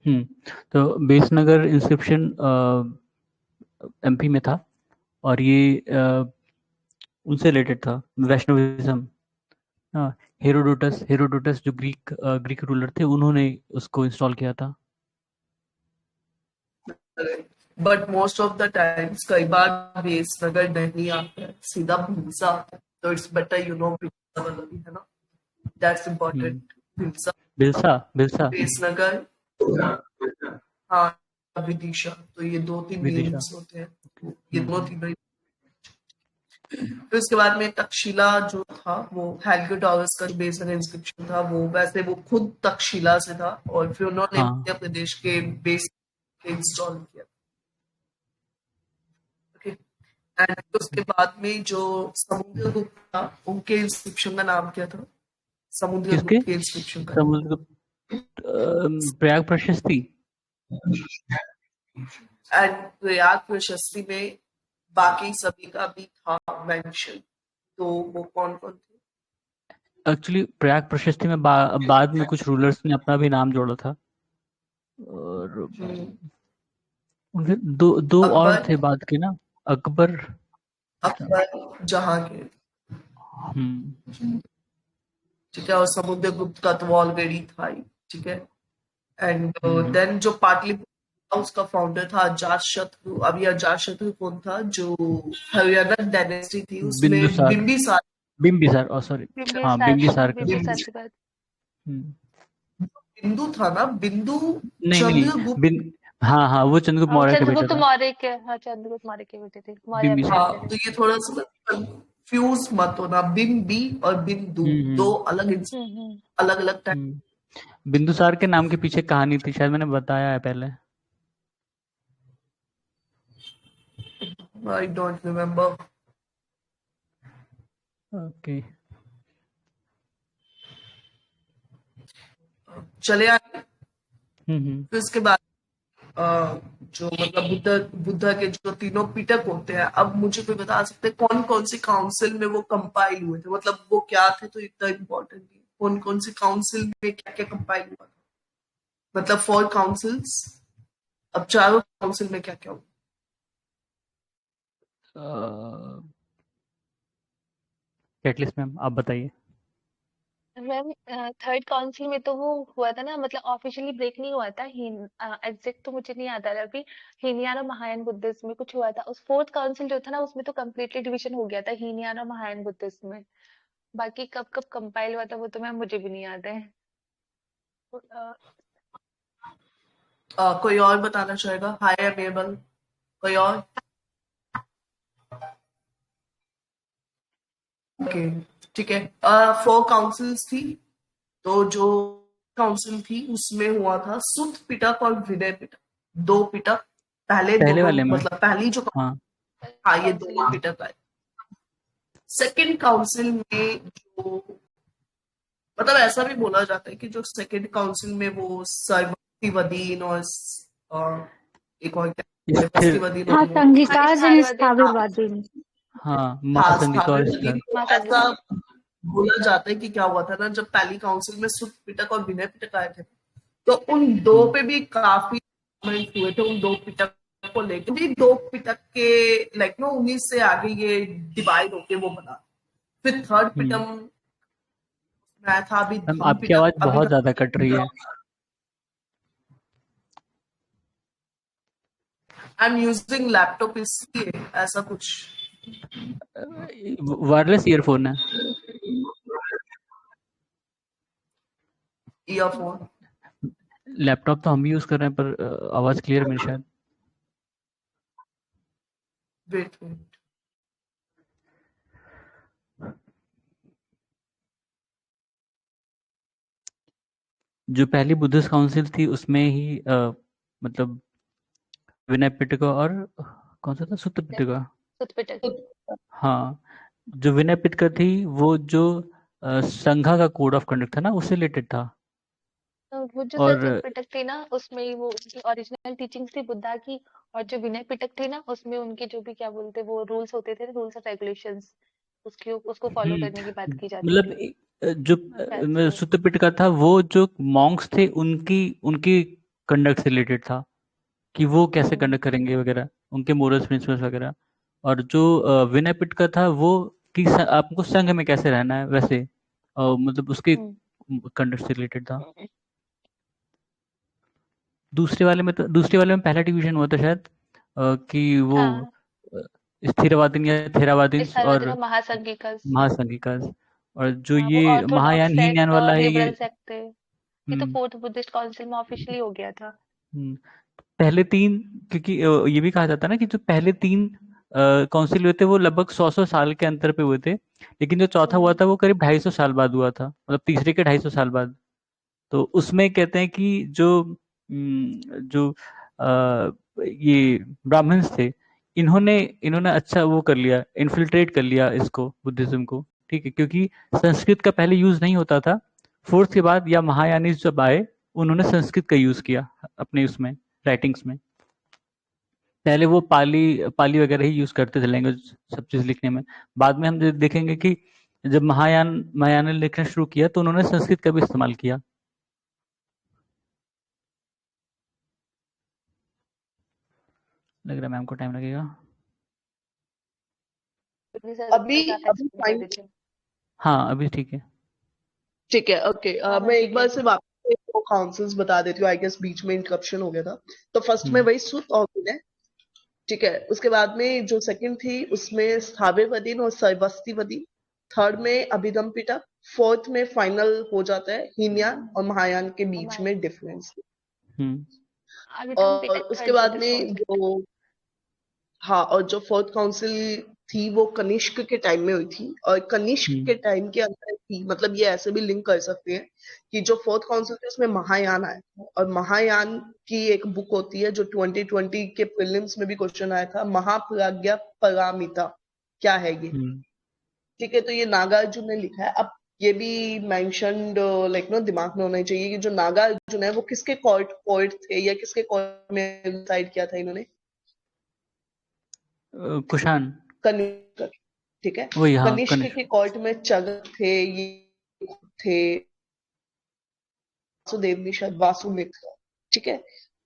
तो Besnagar inscription MP में था, और ये उनसे रिलेटेड था, वैष्णविज्म। हाँ, हेरोडोटस हेरोडोटस जो ग्रीक रूलर थे, उन्होंने उसको इंस्टॉल किया था। But most of the times कई बार बेसनगर नहीं आता है, सीधा भीलसा आता है, तो it's better you know Bhilsa वाला भी है ना, that's hmm important. Bhilsa, Bilsa Bilsa Besnagar, हाँ, विदिशा, तो ये 2-3 विदिशा। नेम्स होते हैं, तो ये दोनों हम्म तीनों। फिर उसके बाद में तक्षशिला जो था, वो हेलियोडोरस का बेस इंस्क्रिप्शन था, वो वैसे वो खुद तक्षशिला से था, और फिर उन्होंने हाँ। मध्य प्रदेश के बेस इंस्टॉल किया। ओके, एंड उसके बाद में जो समुद्रगुप्त था, उनके इंस्क्रिप्शन का नाम क्या था? किसके? समुद्रगुप्त के इंस्क्रिप्शन का नाम। समुद्र प्रयाग प्रशस्ति। एंड प्रयाग प्रशस्ति में बाकी सभी का भी था मेंशन, तो वो कौन कौन थे? एक्चुअली प्रयाग प्रशस्ति में बाद में कुछ रूलर्स ने अपना भी नाम जोड़ा था, और उनके दो दो और अकबर, थे बाद के ना। अकबर। अकबर, जहांगीर, हम्म ठीक है, और समुद्रगुप्त का तो ऑलरेडी था ही, ठीक है। एंड हम्म देन जो पाटलिपुत्र था, उसका फाउंडर था अजातशत्रु। अभी अजातशत्रु कौन था? जो हरियाणा डायनेस्टी थी, उसमें बिंदुसार। बिंबिसार। बिम्बिसार, सॉरी। हाँ, बिम्बिसार, हाँ बिम्बिसार का। बिम्बिसार के बाद। हम्म बिंदु था ना, बिंदु नहीं नहीं, चंद्रगुप्त। हाँ हाँ, वो चंद्रगुप्त वो मौर्य का बेटा चंद्रगुप्त था। मौर्य के, हाँ चंद्रगुप्त मौर्य के बेटे थे, मौर्य के बिम्बिसार। हाँ, बेटे थे। तो ये थोड़ा सा कंफ्यूज मत होना, बिम्बी और बिंदु दो हम्म अलग हम्म। अलग अलग टाइप। बिंदुसार के नाम के पीछे कहानी थी, शायद मैंने बताया है पहले। I don't remember. ओके। चले आए। हम्म। फिर उसके बाद जो मतलब बुद्ध के जो तीनों पिटक होते हैं, अब मुझे कोई बता सकते हैं कौन कौन सी काउंसिल में वो कंपाइल हुए थे? मतलब वो क्या थे, तो इतना इम्पोर्टेंट नहीं, कौन कौन सी काउंसिल में क्या क्या कंपाइल हुआ था, मतलब 4 काउंसिल्स, अब चारों काउंसिल में क्या क्या हुआ? कैटलिस्ट मैम, आप बताइए। मैम, थर्ड काउंसिल में तो वो हुआ था ना, मतलब ऑफिशियली ब्रेक नहीं हुआ था, एग्जैक्ट तो मुझे नहीं आता है अभी। हीनयान और महायान बुद्धिज्म में कुछ हुआ था। उस फोर्थ काउंसिल जो था ना, उसमें तो कम्प्लीटली डिवीजन हो गया था हीनयान और महायान बुद्धिज्म में। बाकी कब कब कंपाइल हुआ था वो तो मैम मुझे भी नहीं याद है। अ, कोई और बताना चाहेगा? हाय अवेलेबल, कोई और? ओके, ठीक है। 4 काउंसिल्स थी, तो जो काउंसिल थी उसमें हुआ था सुत पिटक और विनय पिटक, 2 पिटक। पहले पहले दोनों वाले में। मतलब पहली जो हाँ। हाँ, ये काउंसिल दोनों में। पिटक आए। सेकंड काउंसिल में जो मतलब ऐसा भी बोला जाता है कि जो सेकंड काउंसिल में वो सर्वस्तिवदीन और एक और क्या, स्थिर। सर्वस्तिवदीन हाँ, और संगीताज एंड स्थावरवादी। स्थाविरवादी। हाँ, हाँ, महासंगीता और स्थावरवदीन। स्थिर। माँ ऐसा संगीता। बोला जाता है कि क्या हुआ था ना, जब पहली काउंसिल में सुत पिटक और विनय पिटक आए थे, तो उन 2 हम्म पे भी काफी arguments हुए थे, उन 2 पिटक को लेकर भी। 2 पिटक के लाइक नो 19 से आगे ये डिवाइड होके वो बना। फिर थर्ड हम्म पिटम में आया था अभी मैम, धम आपकी आवाज पिटक, अभी बहुत ज्यादा कट रही है। आई एम यूजिंग लैपटॉप इसलिए ऐसा कुछ। वायरलेस ईयरफोन है। ईयरफोन। लैपटॉप तो हम भी यूज कर रहे हैं, पर आवाज क्लियर मेरी शायद। Wait wait. जो पहली बुद्धिस्ट काउंसिल थी उसमें ही मतलब विनय पिटका और कौन सा था, सुत्त पिटका। सुत पिटक। हाँ, जो विनय पिटका थी, वो जो संघा का कोड ऑफ कंडक्ट था ना, उससे रिलेटेड था। वो जो और सुत पिटक थी ना, उसमें वो उनकी ओरिजिनल टीचिंग्स थी बुद्धा की। और जो विनय पिटक थी ना, उसमें उनके जो भी क्या बोलते वो रूल्स होते थे, रूल्स और रेगुलेशंस, उसकी उसको फॉलो करने की बात की जाती मतलब थी। जो शायद से। सुत्त पिटका था, वो जो मॉन्क्स थे उनकी उनकी कंडक्ट से रिलेटेड था कि वो कैसे कंडक्ट करेंगे वगैरह, उनके मोरल्स प्रिंसिपल्स वगैरह। और जो विनय पिट का था वो कि आपको संघ में कैसे रहना है वैसे, मतलब उसके कंडक्ट से रिलेटेड था। दूसरे वाले में पहला डिवीजन हुआ था शायद, कि वो हाँ, अ, स्थिरवादी या थेरावादी इस सर्वोदय और का महासंघिकस। महासंघिका। और जो हाँ, वो ये ऑर्थोडॉक्स महायान हीनयान सेक्ट वाला और है ये। लिबरल सेक्ट थे। ये तो हम्म, फोर्थ बुद्धिस्ट काउंसिल में ऑफिशियली हो गया था। हम्म। पहले तीन, क्योंकि ये भी कहा जाता है ना कि जो पहले तीन काउंसिल हुए थे वो लगभग 100 साल के अंतर पे हुए थे, लेकिन जो चौथा हुआ हम्म। था वो करीब 250 साल बाद हुआ था, मतलब तीसरे के 250 साल बाद। तो उसमें कहते हैं कि जो ये ब्राह्मण्स थे, इन्होंने इन्होंने अच्छा वो कर लिया, इन्फिल्ट्रेट कर लिया इसको, बुद्धिज्म को। ठीक है, क्योंकि संस्कृत का पहले यूज नहीं होता था। फोर्थ के बाद या महायानी जब आए, उन्होंने संस्कृत का यूज किया अपने उसमें राइटिंग्स में। पहले वो पाली पाली वगैरह ही यूज करते थे लैंग्वेज, सब चीज लिखने में। बाद में हम देखेंगे कि जब महायान ने लिखना शुरू किया तो उन्होंने संस्कृत का भी इस्तेमाल किया। लग रहा है मैम को टाइम लगेगा। इतनी सारी अभी बात आप अभी एक्सप्लेन कर फाइन। दीजिए। हाँ अभी ठीक है। ठीक है, ओके। हाँ मैं मैम, एक ठीक बार है। से वापस वो काउंसिल्स बता देती हूँ, आई गेस बीच में इंटरप्शन हो गया था। तो फर्स्ट में हम्म, वही सुत और विनय। ठीक है, उसके बाद में जो सेकंड थी उसमें स्थाव्यवदीन और सर्वस्तिवदीन। थर्ड में अभिगम पिटक। फोर्थ में फाइनल हो जाता है हीनयान और महायान के बीच हमारे में डिफरेंस। हम्म, अभी तो हम और पिटक उसके थर्ड बाद बुद्धिस्ट में काउंसिल। जो, हाँ, और जो फोर्थ काउंसिल थी वो कनिष्क के टाइम में हुई थी। और कनिष्क हम्म, के टाइम के अंदर थी, मतलब ये ऐसे भी लिंक कर सकते हैं कि जो फोर्थ काउंसिल थी उसमें महायान आया था। और महायान की एक बुक होती है जो 2020 के प्रीलिम्स में भी क्वेश्चन आया था, महाप्रज्ञा परामिता। क्या है ये? हम्म। ठीक है, तो ये नागार्जुन ने लिखा है। अब ये भी मेंशन्ड, लाइक नो, दिमाग में होना चाहिए कि जो नागार्जुन है वो किसके कोर्ट पोएट थे या किसके कोर्ट में डिसाइड किया था इन्होंने? कुषाण। कनिष्क। ठीक है, वही, हाँ, कनिष्क कनिष्क। के कोर्ट में चगत थे, ये थे वासुदेव निषद, वासुमित्र। ठीक है,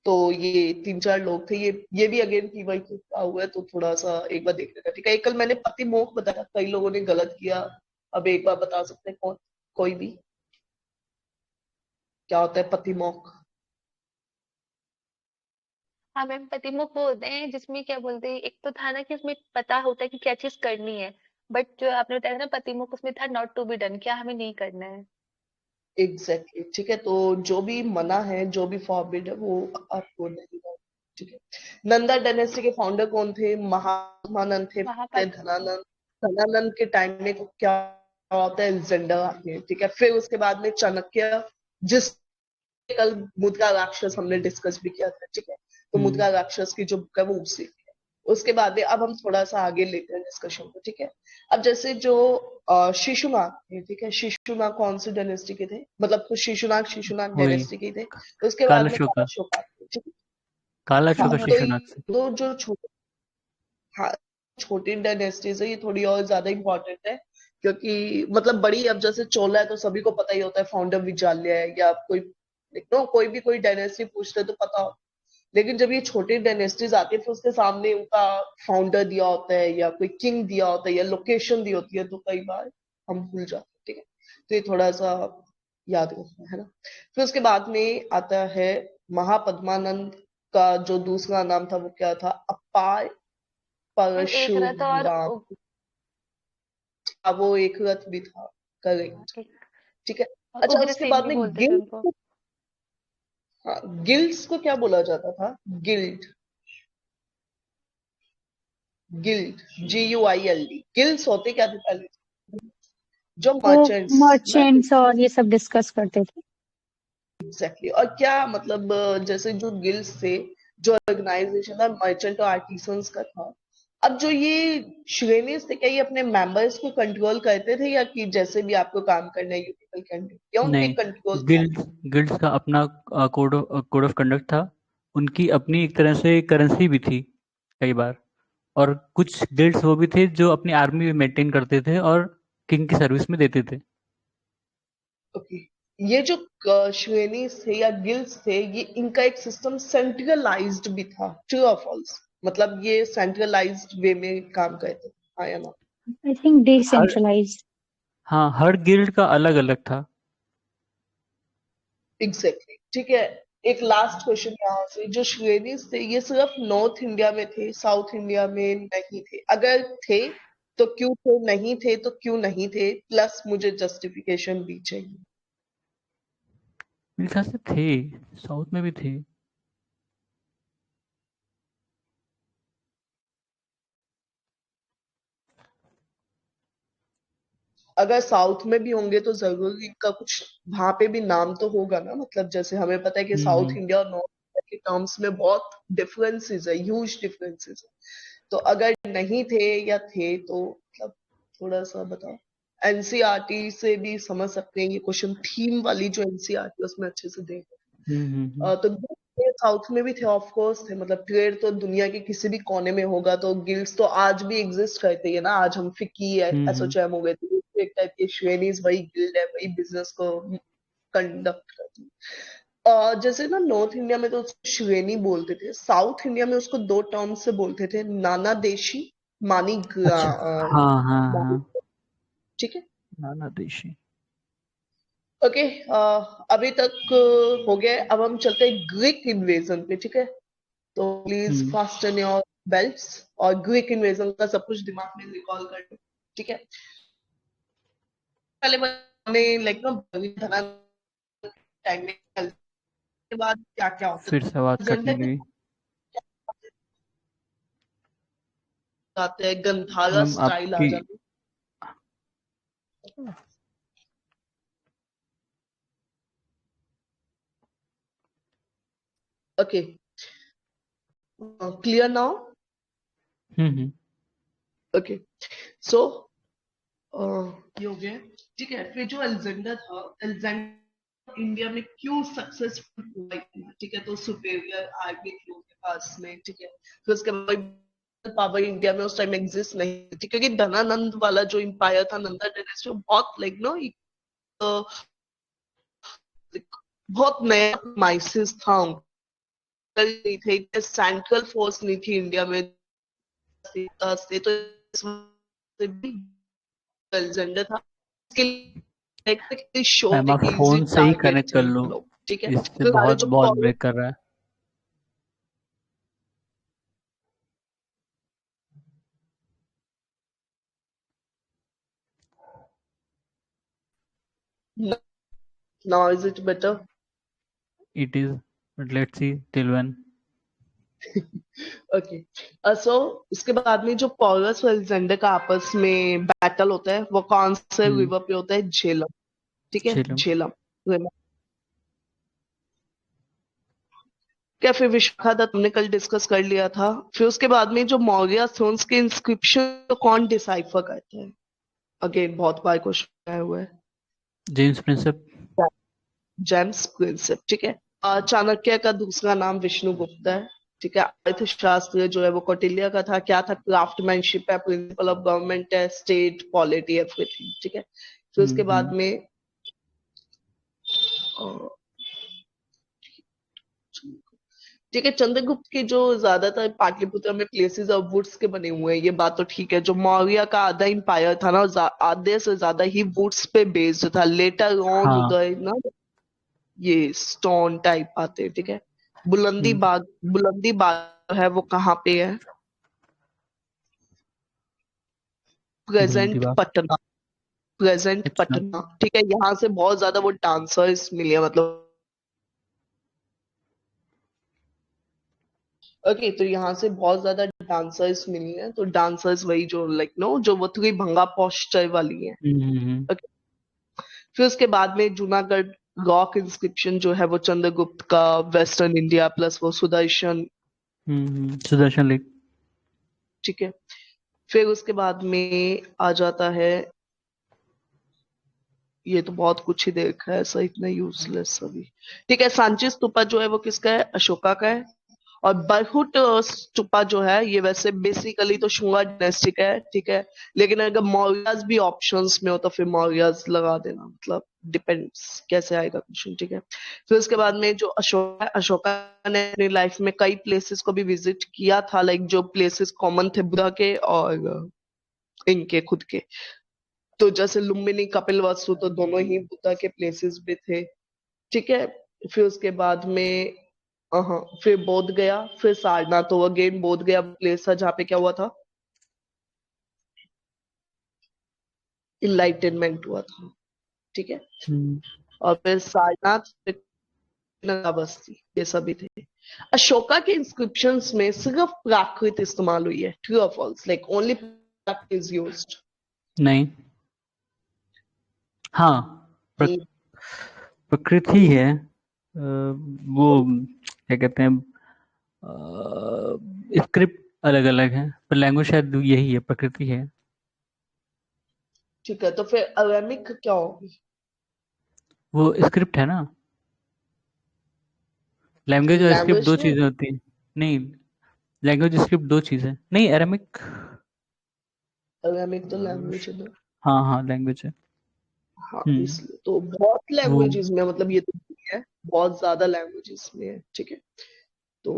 तो ये तीन चार लोग थे। ये भी अगेन की वाई का हुआ है, तो थोड़ा सा एक बार देख लेगा। ठीक है, एक कल मैंने पति मोक्ष बताया, कई लोगों ने गलत किया। अब एक बार बता सकते हैं कौन? कोई भी? क्या होता है पति मोक्ष? हाँ मैम, प्रतिमुख वो होते हैं जिसमें क्या बोलते हैं, एक तो था ना कि उसमें पता होता है कि क्या चीज करनी है। बट जो आपने बताया ना प्रतिमुख, उसमें था नॉट टू बी डन, क्या हमें नहीं करना है। एग्जैक्टली, ठीक है। तो जो भी मना है, जो भी फॉरबिड है, वो आपको नहीं है। ठीक है। नंदा डायनेस्टी के फाउंडर कौन थे? महात्मानंद थे। महापद। धनानंद। धनानंद के टाइम में क्या होता है? जेंडर आते हैं। ठीक है, फिर उसके बाद में चाणक्य, जिस कल मुद्रा राक्षस हमने डिस्कस भी किया था। ठीक है, तो हम्म, मुद्रा राक्षस की जो बुक है वो उसी की है। उसके बाद में अब हम थोड़ा सा आगे लेते हैं डिस्कशन को। ठीक है, अब जैसे जो शिशुनाग थे, ठीक है, शिशुनाग कौन सी डायनेस्टी के थे? मतलब तो शिशुनाग वही, डायनेस्टी के थे। उसके काला बाद में शोका। कालाशोक आते हैं। ठीक है। काला हाँ, शोका तो शिशुनाग से। ये दो जो छोटे, हाँ, छोटी डायनेस्टीज है, ये थोड़ी और ज्यादा इंपॉर्टेंट है। क्योंकि मतलब बड़ी, अब जैसे चोला है तो सभी को पता ही होता है फाउंडर विजाल्या है, या कोई, तो कोई भी कोई डायनेस्टी पूछते तो पता हो। लेकिन जब ये छोटी डायनेस्टीज आती है तो उसके सामने उनका फाउंडर दिया होता है या कोई किंग दिया होता है या लोकेशन दी होती है, तो कई बार हम भूल जाते हैं। ठीक है, तो ये थोड़ा सा याद रखना है ना। फिर उसके बाद में आता है महापद्मानंद का जो दूसरा नाम था वो क्या था? अपाय हम एक रथ और परशुराम। अब वो एक रथ भी था। करेक्ट। एक ठीक है। और अच्छा, उसके उग्रसेन बाद भी में बोलते थे उनको। गिल्ड। हाँ, गिल्ड्स को क्या बोला जाता था? गिल्ड। Guild, GUILD। गिल्ड्स होते क्या थे पहले? जो वो मर्चेंट्स ना। मर्चेंट्स और ये सब डिस्कस करते थे। एग्जैक्टली, और क्या मतलब, जैसे जो गिल्ड्स थे, जो ऑर्गेनाइजेशन था मर्चेंट और आर्टिसंस का था। अब जो ये श्रेणीज थे, क्या ये अपने मेंबर्स को कंट्रोल करते थे, या कि जैसे भी आपको काम करना है यू पीपल कैन डू, या उनके नहीं, कंट्रोल था? गिल्ड्स गिल्ड्स का अपना कोड ऑफ कंडक्ट था। उनकी अपनी एक तरह से करेंसी भी थी कई बार। और कुछ गिल्ड्स वो भी थे जो अपनी आर्मी मेंटेन करते थे और किंग की सर्विस में देते थे। ओके, ये जो श्रेणी थे या गिल्ड्स थे, ये इनका एक सिस्टम सेंट्रलाइज्ड भी था, ट्रू और फॉल्स? मतलब ये सेंट्रलाइज्ड वे में काम करते, हाँ या ना? आई थिंक हर डिसेंट्रलाइज्ड। हाँ, हर गिल्ड का अलग अलग था। एग्जैक्टली, ठीक है। एक लास्ट क्वेश्चन यहाँ से, जो श्रेणीज थे ये सिर्फ नॉर्थ इंडिया में थे, साउथ इंडिया में नहीं थे? अगर थे तो क्यों थे, नहीं थे तो क्यों नहीं थे, प्लस मुझे जस्टिफिकेशन भी चाहिए। मेरे ख्याल से थे, साउथ में भी थे। अगर साउथ में भी होंगे तो जरूर इनका कुछ वहां पे भी नाम तो होगा ना, मतलब जैसे हमें पता है कि साउथ हम्म। इंडिया और नॉर्थ इंडिया के टर्म्स में बहुत डिफरेंसेस है, ह्यूज डिफरेंसेस है। तो अगर नहीं थे या थे तो मतलब थोड़ा सा बताओ। एनसीईआरटी से भी समझ सकते हैं ये क्वेश्चन, थीम वाली जो एनसीईआरटी उसमें अच्छे से देख। तो गिल्ड साउथ में भी थे, ऑफ कोर्स थे, मतलब ट्रेड तो दुनिया के किसी भी कोने में होगा, तो गिल्ड्स तो आज भी एग्जिस्ट करते हैं ना। आज हम फिक्की हम्म। एसोचैम हो गए, तो एक टाइप की श्रेणीज वही गिल्ड है, वही बिजनेस को कंडक्ट करती है। जैसे ना नॉर्थ इंडिया में तो उसको श्रेणी बोलते थे, साउथ इंडिया में उसको दो टर्म से बोलते थे, नाना देशी, मानी अच्छा। हाँ हाँ हाँ। ठीक है। नाना देशी। ओके, अभी तक हो गया है। अब हम चलते हैं ग्रीक इन्वेजन पे, ठीक है? तो please hmm. Fasten your belts, और ग्रीक इन्वेजन का सब कुछ दिमाग में रिकॉल कर लो, ठीक है? पहले हमें लाइक ना टाइम के बाद क्या क्या होता फिर से आवाज है, कटने एजेंडा के लगी। आते हैं, गंधारा मैम स्टाइल आ आपकी। जाती है। Okay, clear now? Hmm. Okay, so ये हो गया, ठीक है। फिर जो अलेक्जेंडर था, अलेक्जेंडर इंडिया में क्यों सक्सेसफुल हुआ इतना, ठीक है? तो सुपेरियर आर्मी थी उनके पास में, ठीक है। फिर उसके बाद पावर इंडिया में उस टाइम एग्जिस्ट नहीं थी, क्योंकि धनानंद वाला जो एम्पायर था, नंदा डायनेस्टी, वो बहुत लाइक नो बहुत नया माइसिस था, नहीं थे, सेंट्रल फोर्स नहीं थी इंडिया में से, तो इस वजह से भी अलेक्जेंडर था, इसके लिए शो मैम थे आप कि इजी फोन से ही टारगेट कनेक्ट थे कर ये लो, लोग, ठीक है। इससे फिर हमारे बहुत जो बहुत ब्रेक कर रहा है। Now is it better? It is, but let's see till when. Okay, so इसके बाद में जो पॉलस और अलेक्जेंडर का आपस में बैटल होता है, वो कौन से हम्म। रिवर पे होता है? झेलम, ठीक है, झेलम। झेलम river। क्या फिर विशाखादत्त हमने कल डिस्कस कर लिया था। फिर उसके बाद में जो मौर्य थ्रोन्स के इंस्क्रिप्शन तो कौन डिसाइफर करता है? अगेन बहुत बार क्वेश्चन आया हुआ है। James Prinsep. जेम्स प्रिंसेप, ठीक है। चाणक्य का दूसरा नाम विष्णुगुप्त है, ठीक है। अर्थशास्त्र जो है वो कौटिल्य का था, क्या था? क्राफ्टमैनशिप है, प्रिंसिपल ऑफ गवर्नमेंट है, स्टेट पॉलिटी, एवरीथिंग, ठीक है। फिर उसके बाद में अ, ठीक है, चंद्रगुप्त के जो ज्यादातर पाटलिपुत्र में प्लेसेस और वुड्स के बने हुए हैं, ये बात तो ठीक है। जो मौर्य का आधा इंपायर था ना, आधे से ज्यादा ही वुड्स पे बेस्ड था। लेटर ऑन हाँ। उधर ना ये स्टोन टाइप आते हैं, ठीक है। हम्म। बुलंदी बाग है वो कहाँ पे है? बुलंदी प्रेजेंट बाग। पटना, प्रेजेंट अच्छा। पटना, ठीक है। यहाँ से बहुत ज्यादा वो डांसर्स मिले, मतलब ओके, तो यहाँ से बहुत ज्यादा डांसर्स मिली हैं, तो डांसर्स वही जो लाइक नो जो वो थोड़ी भंगा पोस्चर वाली है। हम्म। ओके, फिर उसके बाद में जूनागढ़ रॉक इंस्क्रिप्शन जो है वो चंद्रगुप्त का, वेस्टर्न इंडिया प्लस वो सुदर्शन, सुदर्शन लेक। ठीक है। फिर उसके बाद में आ जाता है, ये तो बहुत कुछ ही देखा है ऐसा, इतना यूजलेस अभी, ठीक है। सांची स्तूपा जो है वो किसका है? अशोका का है। और बरहुट स्तूपा जो है ये वैसे बेसिकली तो शुंगा डायनेस्टी का है, ठीक है। लेकिन अगर मौर्यस भी ऑप्शंस में हो तो फिर मौर्यस लगा देना, मतलब डिपेंड्स कैसे आएगा क्वेश्चन, ठीक है। फिर उसके बाद में जो अशोका ने अपनी लाइफ में कई प्लेसेस को भी विजिट किया था, लाइक जो प्लेसेस कॉमन थे बुद्धा के और इनके खुद के। तो जैसे लुम्बिनी, कपिलवस्तु तो दोनों ही बुद्धा के प्लेसेस भी थे, ठीक है। फिर उसके बाद में हाँ, फिर बोध गया, फिर सारनाथ। तो अगेन बोध गया प्लेस था जहाँ पे क्या हुआ था, इनलाइटनमेंट हुआ था, ठीक है। और फिर सारनाथ, फिर नगाबस्ती, ये सभी थे। अशोका के इंस्क्रिप्शंस में सिर्फ प्राकृत इस्तेमाल हुई है, ट्रू और false, like only Prakrit is used. नहीं, हाँ, प्रकृति है। वो क्या कहते हैं, स्क्रिप्ट अलग अलग है, पर लैंग्वेज शायद यही है, प्रकृति है। ठीक है, तो फिर अरेमिक क्या होगी? वो स्क्रिप्ट है ना, लैंग्वेज और स्क्रिप्ट लैंग्वेज दो नहीं, चीजें होती हैं। नहीं, लैंग्वेज स्क्रिप्ट दो चीजें नहीं, अरेमिक। अरेमिक तो लैंग्वेज है ना। हाँ हाँ, लैंग्वेज है। हाँ, इसलिए तो बहुत वो लैंग्वेजेस में, मतलब ये तो नहीं है, बहुत ज्यादा लैंग्वेजेस में है, ठीक है। तो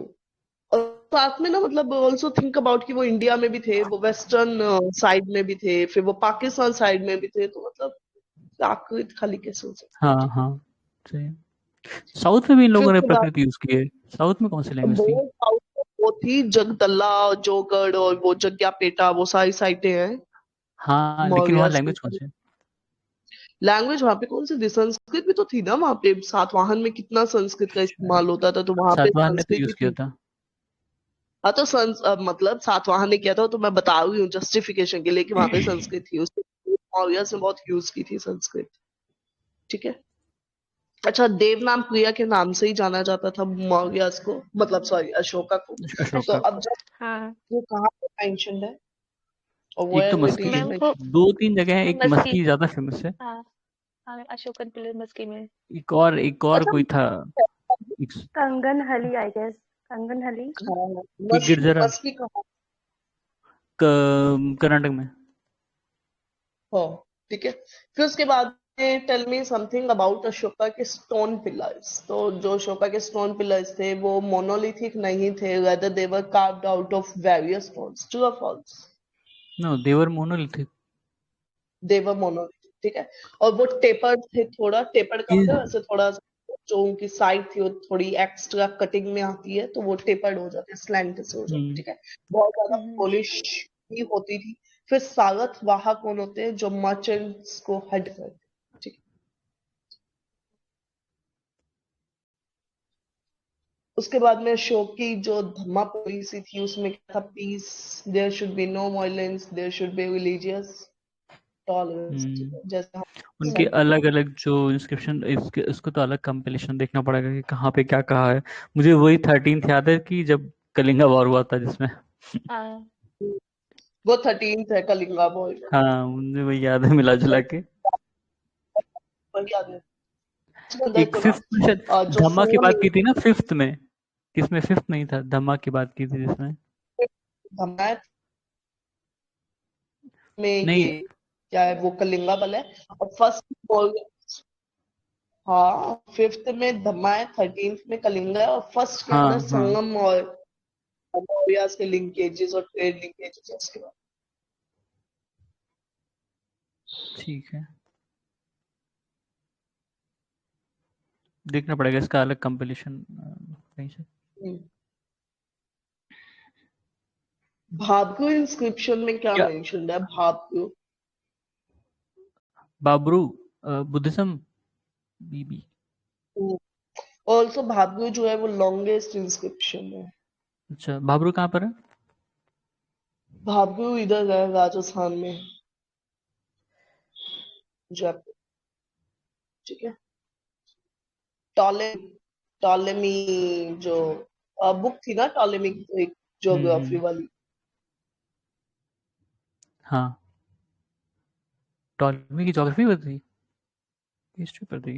और साथ में ना, मतलब ऑल्सो थिंक अबाउट कि वो इंडिया में भी थे, वो वेस्टर्न साइड में भी थे, फिर वो पाकिस्तान साइड में भी थे, तो मतलब प्राकृत खाली कैसे हो सकता है, हाँ ठीक है। हाँ, सही है। साउथ में भी इन फिर लोगों ने उसके बाद प्रकृति यूज की है। साउथ में कौन सी लैंग्वेज थी? बहुत साउथ में वो थी जगदल्ला, जोगड़ और वो जग्यापेटा, वो सारी साइटें हैं हाँ, लेकिन वहाँ मौर्यस की। लैंग्वेज कौन सी है? लैंग्वेज वहां पे कौन सी थी? संस्कृत भी तो थी ना वहां पे, सातवाहन में कितना संस्कृत का शायद इस्तेमाल होता था, तो वहां पे सातवाहन ने तो संस्कृत ही यूज किया थी। था। हाँ, तो मतलब सातवाहन ने किया था, तो मैं बता रही हूँ जस्टिफिकेशन के लिए कि वहां पे संस्कृत थी, उसके मौर्य ने बहुत यूज की थी संस्कृत, ठीक है। अच्छा, देवनाम प्रिया के नाम से ही जाना जाता था मौर्य को, मतलब सॉरी अशोका को। तो अशोका अब को। जब हाँ, वो कहाँ पे मेंशन्ड है और एक तो वेयर इट मस्की इज है, मैम वो मेंशन्ड? दो तीन जगह है, एक मस्की। मस्की ज्यादा फेमस है। हाँ हाँ, अशोकन पिलर मस्की में। एक और अच्छा, कोई था, एक, कंगन हली, आई गेस कंगन हली। हाँ, कि गिरजरा, मस्की कहाँ? कर्नाटक में। हाँ, ठीक है। फिर उसके बाद tell me something about Ashoka के स्टोन पिलर्स। तो जो अशोका के स्टोन पिलर्स थे वो मोनोलिथिक नहीं थे, rather they were carved out of various stones, true or false? No, they were monolithic. they were monolithic, ठीक है। और वो टेपर्ड थे, थोड़ा टेपर्ड का मतलब ऐसे थोड़ा सा, जो उनकी साइड थी वो थोड़ी एक्स्ट्रा कटिंग में आती है, तो वो टेपर्ड हो जाते हैं, स्लैंट से हो जाते हैं, ठीक है। बहुत ज्यादा पॉलिश भी होती थी। फिर सारथवाह कौन होते हैं? जो मर्चेंट्स को हेड करते हैं, ठीक है। उसके बाद में अशोक की जो धम्मा पॉलिसी थी उसमें क्या था? Peace, there should be no violence, there should be religious tolerance, ठीक है, जैसे हम उनके सोसाइटी अलग को। अलग जो इंस्क्रिप्शन, इसको तो अलग कंपिलेशन देखना पड़ेगा कि कहाँ पे क्या कहा है। मुझे वही 13th याद है कि जब कलिंगा वॉर हुआ था जिसमें। हाँ वो 13th है कलिंगा वॉर। हाँ, मुझे वही याद है मिला जुला के। वही याद है। उसके अंदर एक तो ना फिफ्थ में शायद जो धम्मा की संगम बात की थी ना, फिफ्थ में। किसमें फिफ्थ नहीं था, धम्मा की बात की थी जिसमें। धमायत में नहीं, ये क्या है, वो कलिंगा बल है। और फर्स्ट, हाँ, फिफ्थ में धम्मा है, 13th में कलिंगा है, और फर्स्ट के हाँ अंदर हाँ, संगम और मौर्यास के लिंकेजेस और ट्रेड लिंकेजेस है उसके बाद। ठीक है, देखना पड़ेगा इसका अलग कंपिलेशन कहीं से। हम्म। भाब्रू इंस्क्रिप्शन में क्या क्या? मेंशन है? भाब्रू, बाबरू, बुद्धिज्म, बीबी। ऑल्सो भाब्रू जो है वो लॉन्गेस्ट इंस्क्रिप्शन है। अच्छा, बाबरू कहाँ पर है? भाब्रू इधर है राजस्थान में, जयपुर, ठीक है। टॉले टॉलेमी, जो बुक थी ना टॉलेमी की, एक ज्योग्राफी हम्म, वाली। हाँ, टॉलमी की ज्योग्राफी पर थी, हिस्ट्री पर थी।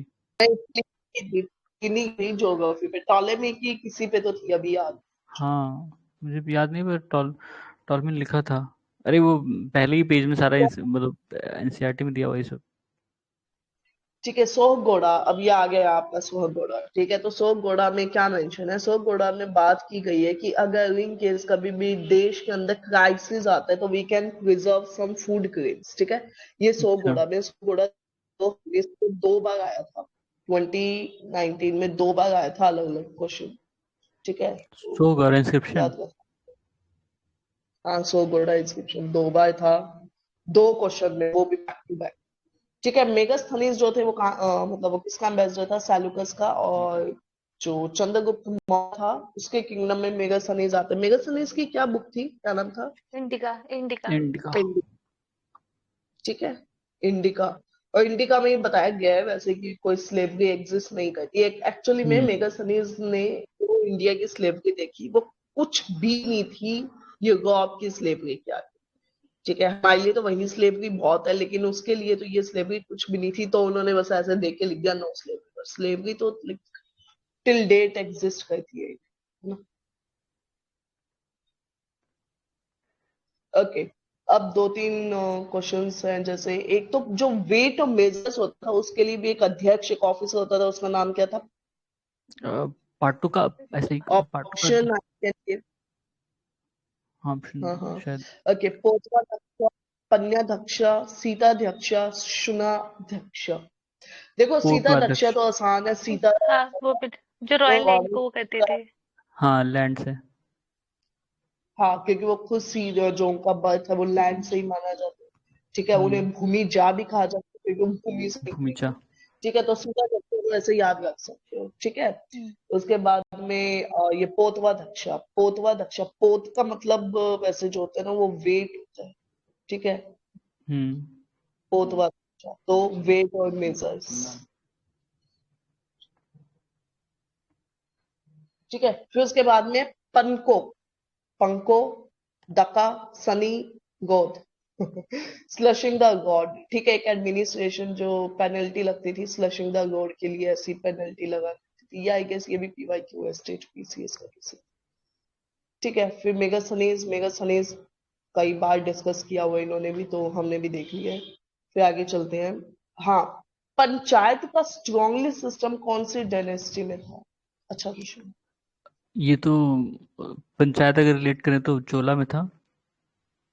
इन्हीं की ज्योग्राफी पे, टॉलेमी की किसी पे तो थी अभी याद। हाँ, मुझे भी याद नहीं, पर टॉलमी ने लिखा था। अरे वो पहले ही पेज में सारा मतलब एनसीईआरटी में दिया हुआ ये सब। ठीक है, सोहगोड़ा, अब ये आ गया आपका सोहगोड़ा। ठीक है, तो सोहगोड़ा में क्या मेंशन है? सोहगोड़ा में बात की गई है कि अगर इन केस कभी भी देश के अंदर क्राइसिस आता है तो we can preserve some food grains. ठीक है, ये अच्छा सोहगोड़ा में, सोहगोड़ा तो इसको 2 बार आया था, 2019 में 2 बार आया था अलग अलग क्वेश्चन। ठीक है, तो सो गौर इंस्क्रिप्शन। याद रख। हाँ, सोहगोड़ा इंस्क्रिप्शन 2 बार था, 2 क्वेश्चन में, वो भी बैक टू बैक। ठीक है, मेगास्थनीज जो थे वो मतलब वो किसका एम्बेसडर था? सेल्यूकस का। और जो चंद्रगुप्त मौर्य था उसके किंगडम में मेगास्थनीज आते हैं। मेगास्थनीज की क्या बुक थी, क्या नाम था? Indica indica indica. इंडिका। ठीक है, इंडिका। और इंडिका में ये बताया गया है वैसे कि कोई स्लेवरी एग्जिस्ट नहीं करती। एक्चुअली में मेगास्थनीज ने जो इंडिया की स्लेवरी देखी वो कुछ भी नहीं थी यूरोप की स्लेवरी की आगे। ठीक है, हमारे लिए तो वही स्लेवरी बहुत है, लेकिन उसके लिए तो ये स्लेवरी कुछ भी नहीं थी, तो उन्होंने बस ऐसे देख के लिख दिया नो स्लेवरी। पर स्लेवरी तो टिल डेट एग्जिस्ट करती है ना। ओके, अब 2-3 क्वेश्चंस हैं। जैसे एक तो जो वेट और मेजर्स होता था उसके लिए भी एक अध्यक्ष, एक ऑफिसर होता था, उसका नाम क्या था? पार्ट 2 का ऐसे ही पार्ट 2 का। ऑप्शन। ऑप्शन हाँ हाँ, शायद। ओके, पोतवाध्यक्ष, पन्याध्यक्ष, सीताध्यक्ष, शुनाध्यक्ष। देखो, सीताध्यक्ष पूर्वाध्यक्ष। तो आसान है, सीता हाँ वो भी जो वो रॉयल लैंड को वो करते ऑलरेडी। थे। हाँ, लैंड से। हाँ, क्योंकि वो खुद सी जो उनका बर्थ है वो लैंड से ही माना जाता है। ठीक है, उन्हें भूमि जा भी कहा जाता है क्योंकि वो भूमि से निकली भूमिजा। थी। ठीक है, तो सीताध्यक्ष को ऐसे याद रख सकते हो। ठीक है, हम्म, उसके बाद में ये पोतवाध्यक्ष। पोतवाध्यक्ष, पोत का मतलब वैसे जो होता है ना वो वेट होता है। ठीक है, हम्म। पोतवाध्यक्ष तो वेट और मेजर्स। ठीक है, फिर उसके बाद में पनको, पंको, डका, सनी, गोद। स्लशिंग द गॉड। ठीक है, एक एडमिनिस्ट्रेशन जो पेनल्टी लगती थी स्लशिंग द गॉड के लिए, ऐसी पेनल्टी लगा थी। आई गेस ये भी पीवाईक्यू है, स्टेट पीसीएस का किसी। ठीक है, फिर मेगास्थनीज। मेगास्थनीज कई बार डिस्कस किया हुआ इन्होंने भी, तो हमने भी देख लिया है। फिर आगे चलते हैं। हाँ, पंचायत का स्ट्रॉन्गली सिस्टम कौन सी डायनेस्टी में था? अच्छा क्वेश्चन। ये तो पंचायत अगर रिलेट करें तो चोला में था।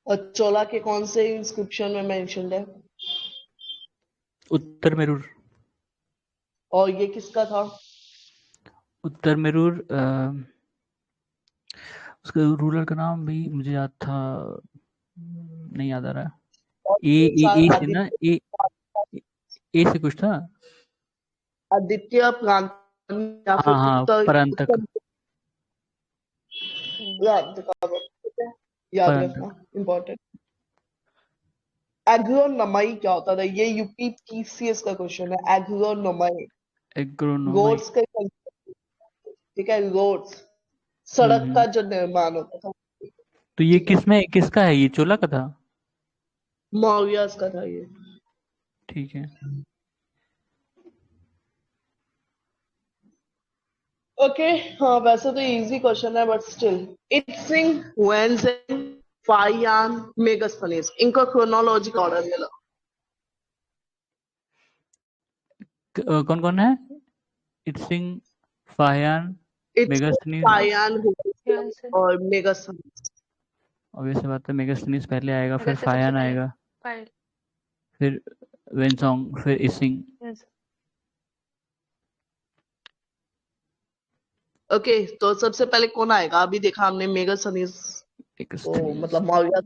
और चोला के कौन से इंस्क्रिप्शन में मेंशन्ड है? उत्तर मेरूर। और ये किसका था? उत्तर मेरूर उसका रूलर का नाम भी मुझे याद था, नहीं याद आ रहा। और ए ये ए ए से ना, आदित्य, ए से कुछ था। आदित्य प्रांतन या हाँ फिर हाँ, उत्तर परांतक। उत्तर प्रांत का वक्त। ठीक है, याद रखना, परांतक। इंपॉर्टेंट। एग्रोनोमाई क्या होता था? ये यूपी पीसीएस का क्वेश्चन है, एग्रोनोमाई। एग्रोनोमाई। रोड्स का concept। ठीक है, रोड्स, सड़क का हम्म। जो निर्माण होता था। तो ये ठीक है, किसका है, ये चोला का था। मौर्यस का था ये। ठीक है। ओके, हाँ वैसे तो इजी क्वेश्चन है बट स्टिल। इत्सिंग, वेन्जिंग, फाइयान, मेगास्थनीज, इनका क्रोनोलॉजिकल ऑर्डर मिला। कौन कौन है? Itsing, Fahien, Itsing, Megasthenes. Fahien, यहाँ वेन्जिंग से और मेगास्थनीज। ऑब्वियस सी बात है, मेगास्थनीज पहले आएगा, फिर वैसे सबसे फाहियान पहले आएगा, फाइल। फिर वेनसोंग, फिर इसिंग। ओके, तो सबसे पहले कौन आएगा? अभी देखा हमने मेगास्थनीज, तो मेगास्थनीज। मतलब मौर्य।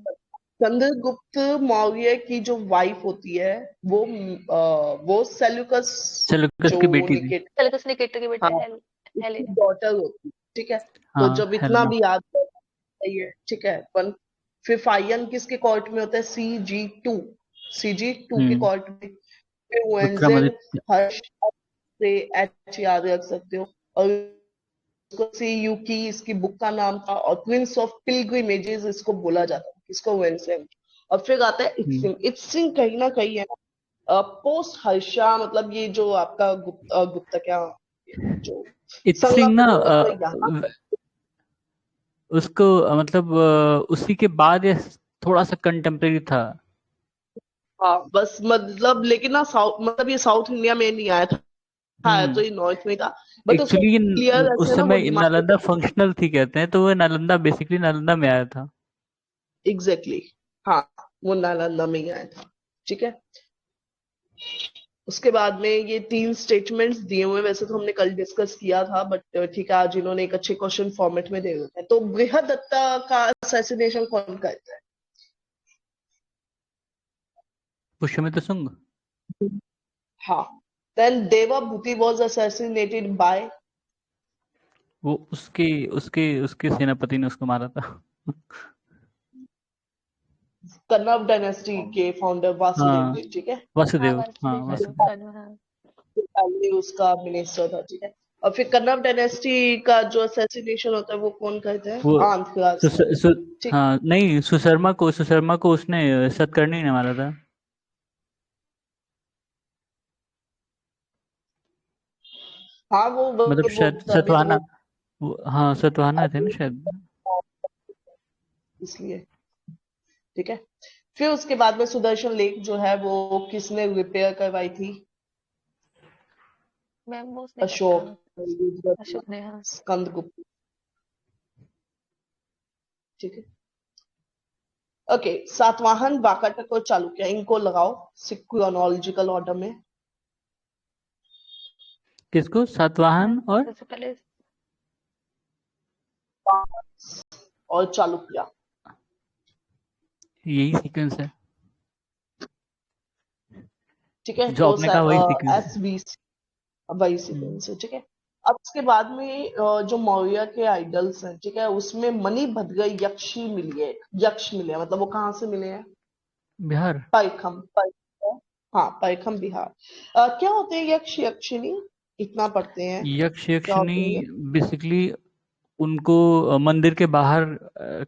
चंद्रगुप्त मौर्य की जो वाइफ होती है वो सेल्यूकस, सेल्यूकस जो की बेटी थी। निकेटर, सेल्यूकस निकेटर की बेटा हाँ, उसकी हेलेना। डॉटर होती है। ठीक है, तो हाँ, जब इतना हेलेना। भी याद करना है। ठीक है, पर फिर फाइयन किसके कोर्ट में होता है? CG2 के हम्म। कोर्ट में। फिर वेन्जिंग, विक्रमादित्य। हर्ष से एच याद रख सकते हो। और CU की इसकी बुक का नाम था, और क्वींस ऑफ पिलग्रिमेजेस इसको बोला जाता है, इसको वेन्सिंग। और फिर आता है हम्म। इत्सिंग। इत्सिंग कहीं ना कहीं है ना पोस्ट हर्षा, मतलब ये जो आपका गुप्ता क्या, जो इत्सिंग ना संगम यहाँ। उसको मतलब उसी के बाद या थोड़ा सा कंटेम्प्रेरी था। हाँ बस मतलब, लेकिन ना साउथ, मतलब ये साउथ इंडिया में नहीं आया था, आया तो ये नॉर्थ में था, बट उसको एक्चुअली क्लियर उस ऐसे ना वो समय दिमाग नालंदा फंक्शनल थी कहते हैं, तो वो नालंदा बेसिकली नालंदा में आया था। एग्जैक्टली, हाँ वो नालंदा में ही आया था। ठीक है, उसके बाद में ये 3 स्टेटमेंट्स दिए हुए, वैसे तो हमने कल डिस्कस किया था, बट ठीक है आज इन्होंने एक अच्छे क्वेश्चन फॉर्मेट में दे रखा है। तो बृहदत्ता का असैसिनेशन कौन करता है? पुष्यमित्र सुंग। हाँ। देन देवाभूति वाज assassinated बाय, वो उसके उसके उसके सेनापति ने उसको मारा था। कन्नौज डायनेस्टी के फाउंडर वासुदेव हाँ, देव। ठीक है, हाँ, वासुदेव। हाँ, वासुदेव जो वासुदेव। कन्नौज, हाँ। पहले उसका मिनिस्टर था। ठीक है, और फिर कन्नौज डायनेस्टी का जो असैसिनेशन होता है वो कौन करता है? वो आंध्र। सुस, सु, ठीक। हाँ नहीं, सुशर्मा को उसने सतकर्णी ने मारा था। हाँ मतलब वो शायद तभी तो सतवाहना। वो, हाँ, सतवाहना थे ना शायद। इसलिए। ठीक है, फिर उसके बाद में सुदर्शन लेक जो है वो किसने रिपेयर करवाई थी? मैम वो उसने अशोक, अशोक ने, हाँ। स्कंदगुप्त। ठीक है, ओके। सातवाहन, वाकाटक और चालुक्य, इनको लगाओ क्रोनोलॉजिकल ऑर्डर में। किसको? सातवाहन मैम और सबसे पहले और चालुक्य। यही सीक्वेंस है ठीक है, जो तो आपने कहा, वही सीक्वेंस है। एस बी, वही हम्म। सीक्वेंस है। ठीक है, अब उसके बाद में जो मौर्य के आइडल्स हैं, ठीक है, उसमें मणिभद्र यक्षी मिली है, यक्ष मिले हैं, मतलब वो कहाँ से मिले हैं? बिहार। पैखम, हाँ पैखम बिहार। क्या होते हैं यक्ष यक्षिणी? इतना पढ़ते हैं, यक्ष क्या यक्षिणी होते हैं? बेसिकली उनको मंदिर के बाहर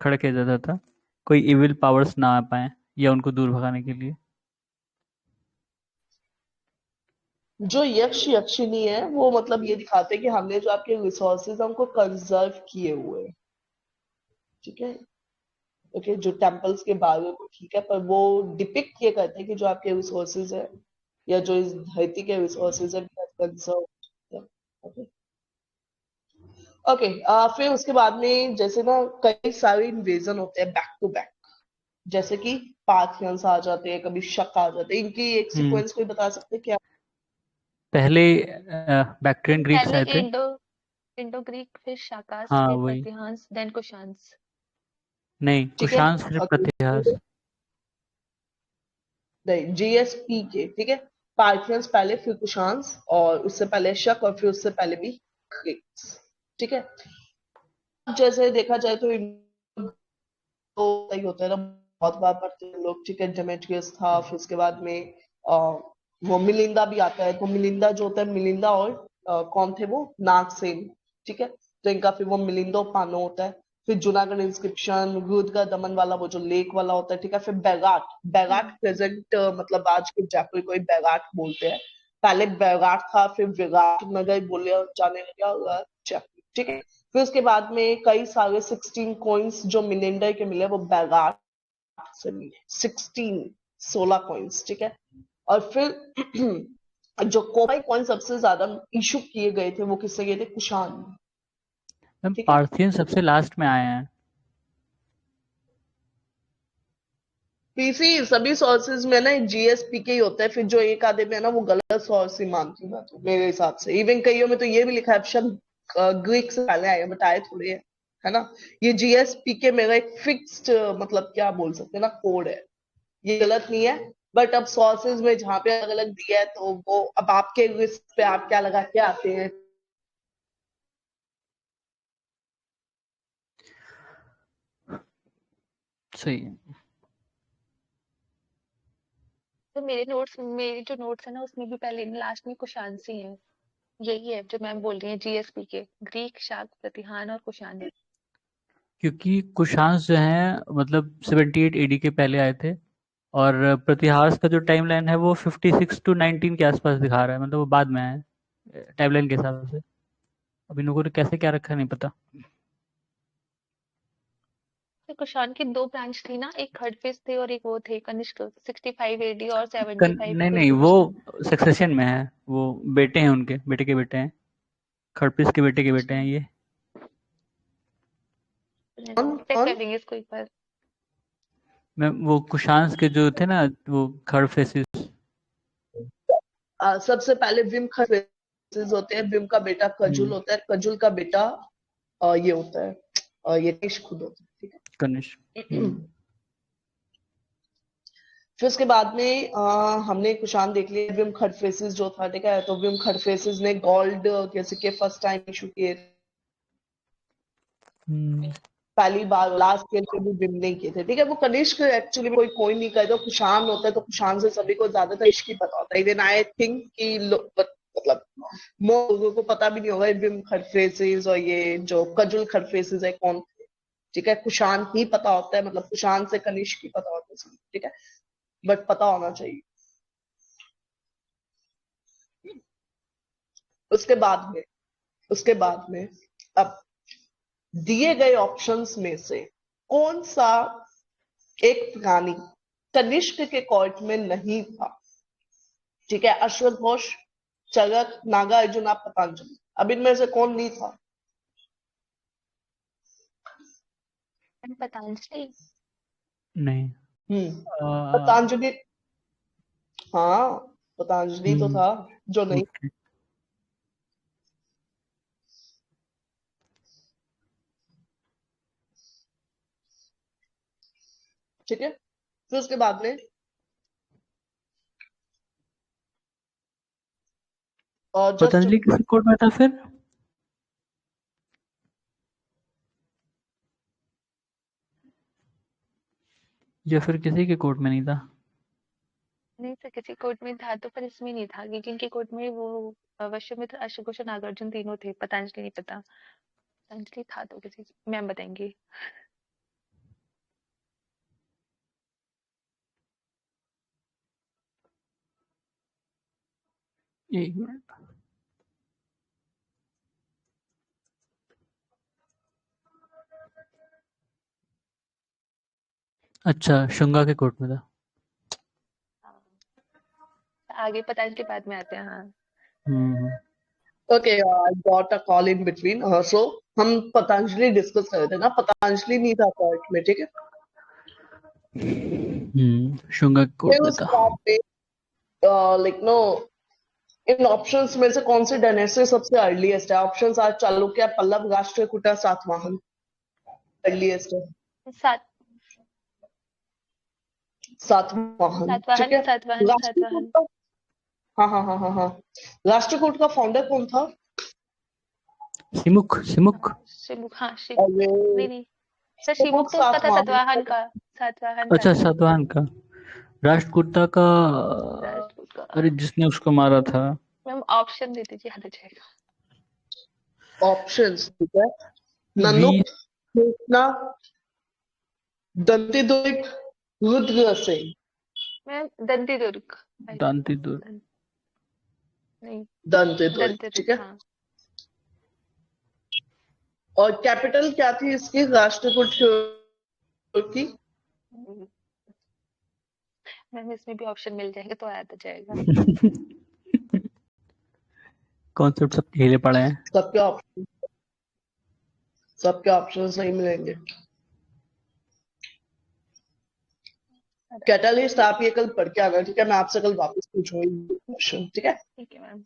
खड़ा किया जाता था, कोई इविल पावर्स ना आ पाए या उनको दूर भगाने के लिए। जो यक्ष यक्षिणी है वो मतलब ये दिखाते हैं कि हमने जो आपके रिसोर्सेज है उनको कंजर्व किए हुए हैं। ठीक है, ओके, जो टेम्पल्स के बारे में ठीक है, पर वो डिपिक्ट ये करते हैं कि जो आपके रिसोर्सेज है या जो इस धरती के रिसोर्सेज है कंजर्व। Okay, okay. फिर उसके बाद में जैसे ना कई सारे इन्वेजन होते हैं बैक टू बैक, जैसे कि पार्थियंस आ जाते हैं, कभी शक आ जाते हैं, इनकी एक हम्म। सीक्वेंस कोई बता सकते हैं क्या? पहले बैक्ट्रियन ग्रीक्स पहले आए थे। इंडो इंडो ग्रीक, फिर शाकास, हाँ फिर वही। प्रतिहांस, देन कुशांस। ठीक नहीं, है, कुशांस फिर प्रतिहास। नहीं जीएसपी के। ठीक है, पार्थियंस पहले, फिर कुशांस, और उससे पहले शक, और फिर उससे पहले भी ग्रीक्स। ठीक है, जैसे देखा जाए तो तो सही होता है ना, बहुत बार पढ़ते हैं लोग। ठीक है, डेमेट्रियस था, फिर उसके बाद में वो मिलिंदा भी आता है। तो मिलिंदा जो होता है, मिलिंदा और कौन थे वो? नागसेन। ठीक है, तो इनका फिर वो मिलिंदो पानो होता है। फिर जूनागढ़ इंस्क्रिप्शन, रुद्र का दमन वाला वो जो लेक वाला होता है। ठीक है, फिर बैगाट, बैगाट प्रेजेंट मतलब आज के जयपुर को ही बैगाट बोलते हैं। पहले बैगाट था, फिर विराट नगर बोले जाने लगा जयपुर। ठीक है, फिर उसके बाद में कई सारे 16 कॉइन्स जो मिलेंडर के मिले वो बैगाट से मिले, 16 कॉइन्स। ठीक है, और फिर जो कोपाई कॉइन सबसे ज्यादा इशू किए गए थे वो किससे गए थे? कुशान। मैम ठीक है, पार्थियन सबसे लास्ट में आए हैं। पीसी सभी सोर्सेज में ना जीएसपी के ही होता है, फिर जो एक आधे में है ना वो गलत सोर्स ही मानती हूँ मैं तो, मेरे हिसाब से। इवन कईयों में तो ये भी लिखा है शब्द ग्रीक से पहले आए, बट आए थोड़े हैं, है ना। ये जीएसपी के मेरा एक फिक्स्ड मतलब क्या बोल सकते हैं ना, कोड है, ये गलत नहीं है। बट अब सोर्सेज में जहाँ पे अलग अलग दिया है तो वो अब आपके रिस्क पे आप क्या लगा के आते हैं। सही है। तो मेरी जो नोट्स है ना उसमें भी पहले लास्ट में कुशांस ही है। यही है जो मैम बोल रही है, जीएसपी के ग्रीक, शाक, प्रतिहान और कुशान। क्योंकि कुशांस जो है मतलब 78 एडी के पहले आए थे, और प्रतिहास का जो टाइमलाइन है वो 56 टू 19 के आसपास दिखा रहा है, मतलब वो बाद में आए टाइमलाइन के हिसाब से। अब इन लोगों ने कैसे क्या रखा नहीं पता। तो कुषाण की 2 ब्रांच थी ना, एक खडफिस थे और एक वो थे कनिष्क 65 एडी और 75 नहीं कोई नहीं, कुछ वो थे। सक्सेशन में है, वो बेटे हैं उनके, बेटे के बेटे हैं, खड़पिस के बेटे के बेटे हैं ये। कौन चेक कौन? कर लेंगे इसको एक बार। मैं वो कुशांश के जो थे ना, वो खड़फेसिस। सबसे पहले विम खरफेसिस होते हैं, विम का बेटा कजुल होता है, कजुल का बेटा ये होता है, ये कनिष्क खुद होता है, ठीक कनिष्क। है। फिर उसके बाद में हमने कुशान देख लिया, विम खडफेसिस जो था, ठीक है। तो विम खडफेसिस ने गोल्ड के सिक्के फर्स्ट टाइम इशू किए, पहली बार, लास्ट ईयर पे भी विम नहीं किए थे, ठीक है। वो कनिष्क एक्चुअली कोई नहीं करे, तो कुशान होता है, तो कुशान से सभी को ज्यादातर इश्क ही पता होता है। इवन आई थिंक कि मतलब लोगों को पता भी नहीं होगा विम खडफेसिस और ये जो कजुल खडफेसिस है कौन थे, ठीक है। कुशान ही पता होता है, मतलब कुशान से कनिष्क ही पता होता है, ठीक है, बट पता होना चाहिए। उसके बाद में अब दिए गए ऑप्शंस में से कौन सा एक प्राणी कनिष्क के कोर्ट में नहीं था, ठीक है। अश्वघोष, चरक, नागार्जुन, पतंजलि, अब इनमें से कौन नहीं था? पतंजलि। नहीं। पतंजलि, हाँ पतंजलि तो था जो नहीं। ओके। ठीक है, फिर उसके बाद में जस्ट पतंजलि किस कोर्ट में था फिर? या फिर किसी के कोर्ट में नहीं था? नहीं सर, किसी कोर्ट में था तो पर इसमें नहीं था, क्योंकि इनके कोर्ट में वो वशिष्ठ, अश्वघोष और नागार्जुन तीनों थे, पतंजलि नहीं पता। पतंजलि था तो किसी, मैम बताएंगे। एक मिनट। अच्छा, शुंगा के कोर्ट में था। हाँ, आगे पतंजलि बाद में आते हैं। हाँ okay, got a call in between. So हम पतंजलि डिस्कस कर रहे थे ना, पतंजलि नहीं था कोर्ट में, ठीक है। शुंगा के फिर कोर्ट में उसके था। बाद में लाइक नो, इन ऑप्शंस में से कौन सी डायनेस्टी सबसे अर्लीस्ट है? Options are Chalukya, Pallava, Rashtrakuta, Satavahana. Earliest है सात सातवाहन, ठीक सातवाहन है। सातवाहन राष्ट्रकूट सातवाहन। का, हाँ हाँ हाँ हाँ हाँ, राष्ट्रकूट का फाउंडर कौन था? सिमुक, सिमुक। शिमुख, हाँ और शिमुख। ये नहीं नहीं सर, प्रमुख शिमुख तो उसका था, सातवाहन। सातवाहन का। सातवाहन का अच्छा, था सातवाहन का। राष्ट्रकूटा का। राजपूत का। अरे, जिसने उसको मारा था। मैम ऑप्शन दे दीजिए, याद आ जाएगा। ऑप्शंस, ठीक है। वी। ननुक, कृष्णा, दंतिदुर्ग, रुद्र सिंह। मैम दंती दुर्ग। दांती दूर। नहीं, दंतिदुर्ग, दंती ठीक दुर्ग, है। हाँ। और कैपिटल क्या थी इसकी, राष्ट्रकूट की? मैम इसमें भी ऑप्शन मिल जाएंगे तो याद आ जाएगा। कॉन्सेप्ट सब खेले पड़े हैं। सबके ऑप्शन, सबके ऑप्शन सही मिलेंगे। कैटलिस्ट आप ये कल पढ़ के आना, ठीक है। मैं आपसे कल वापस पूछूंगी क्वेश्चन, ठीक है। ठीक है मैम।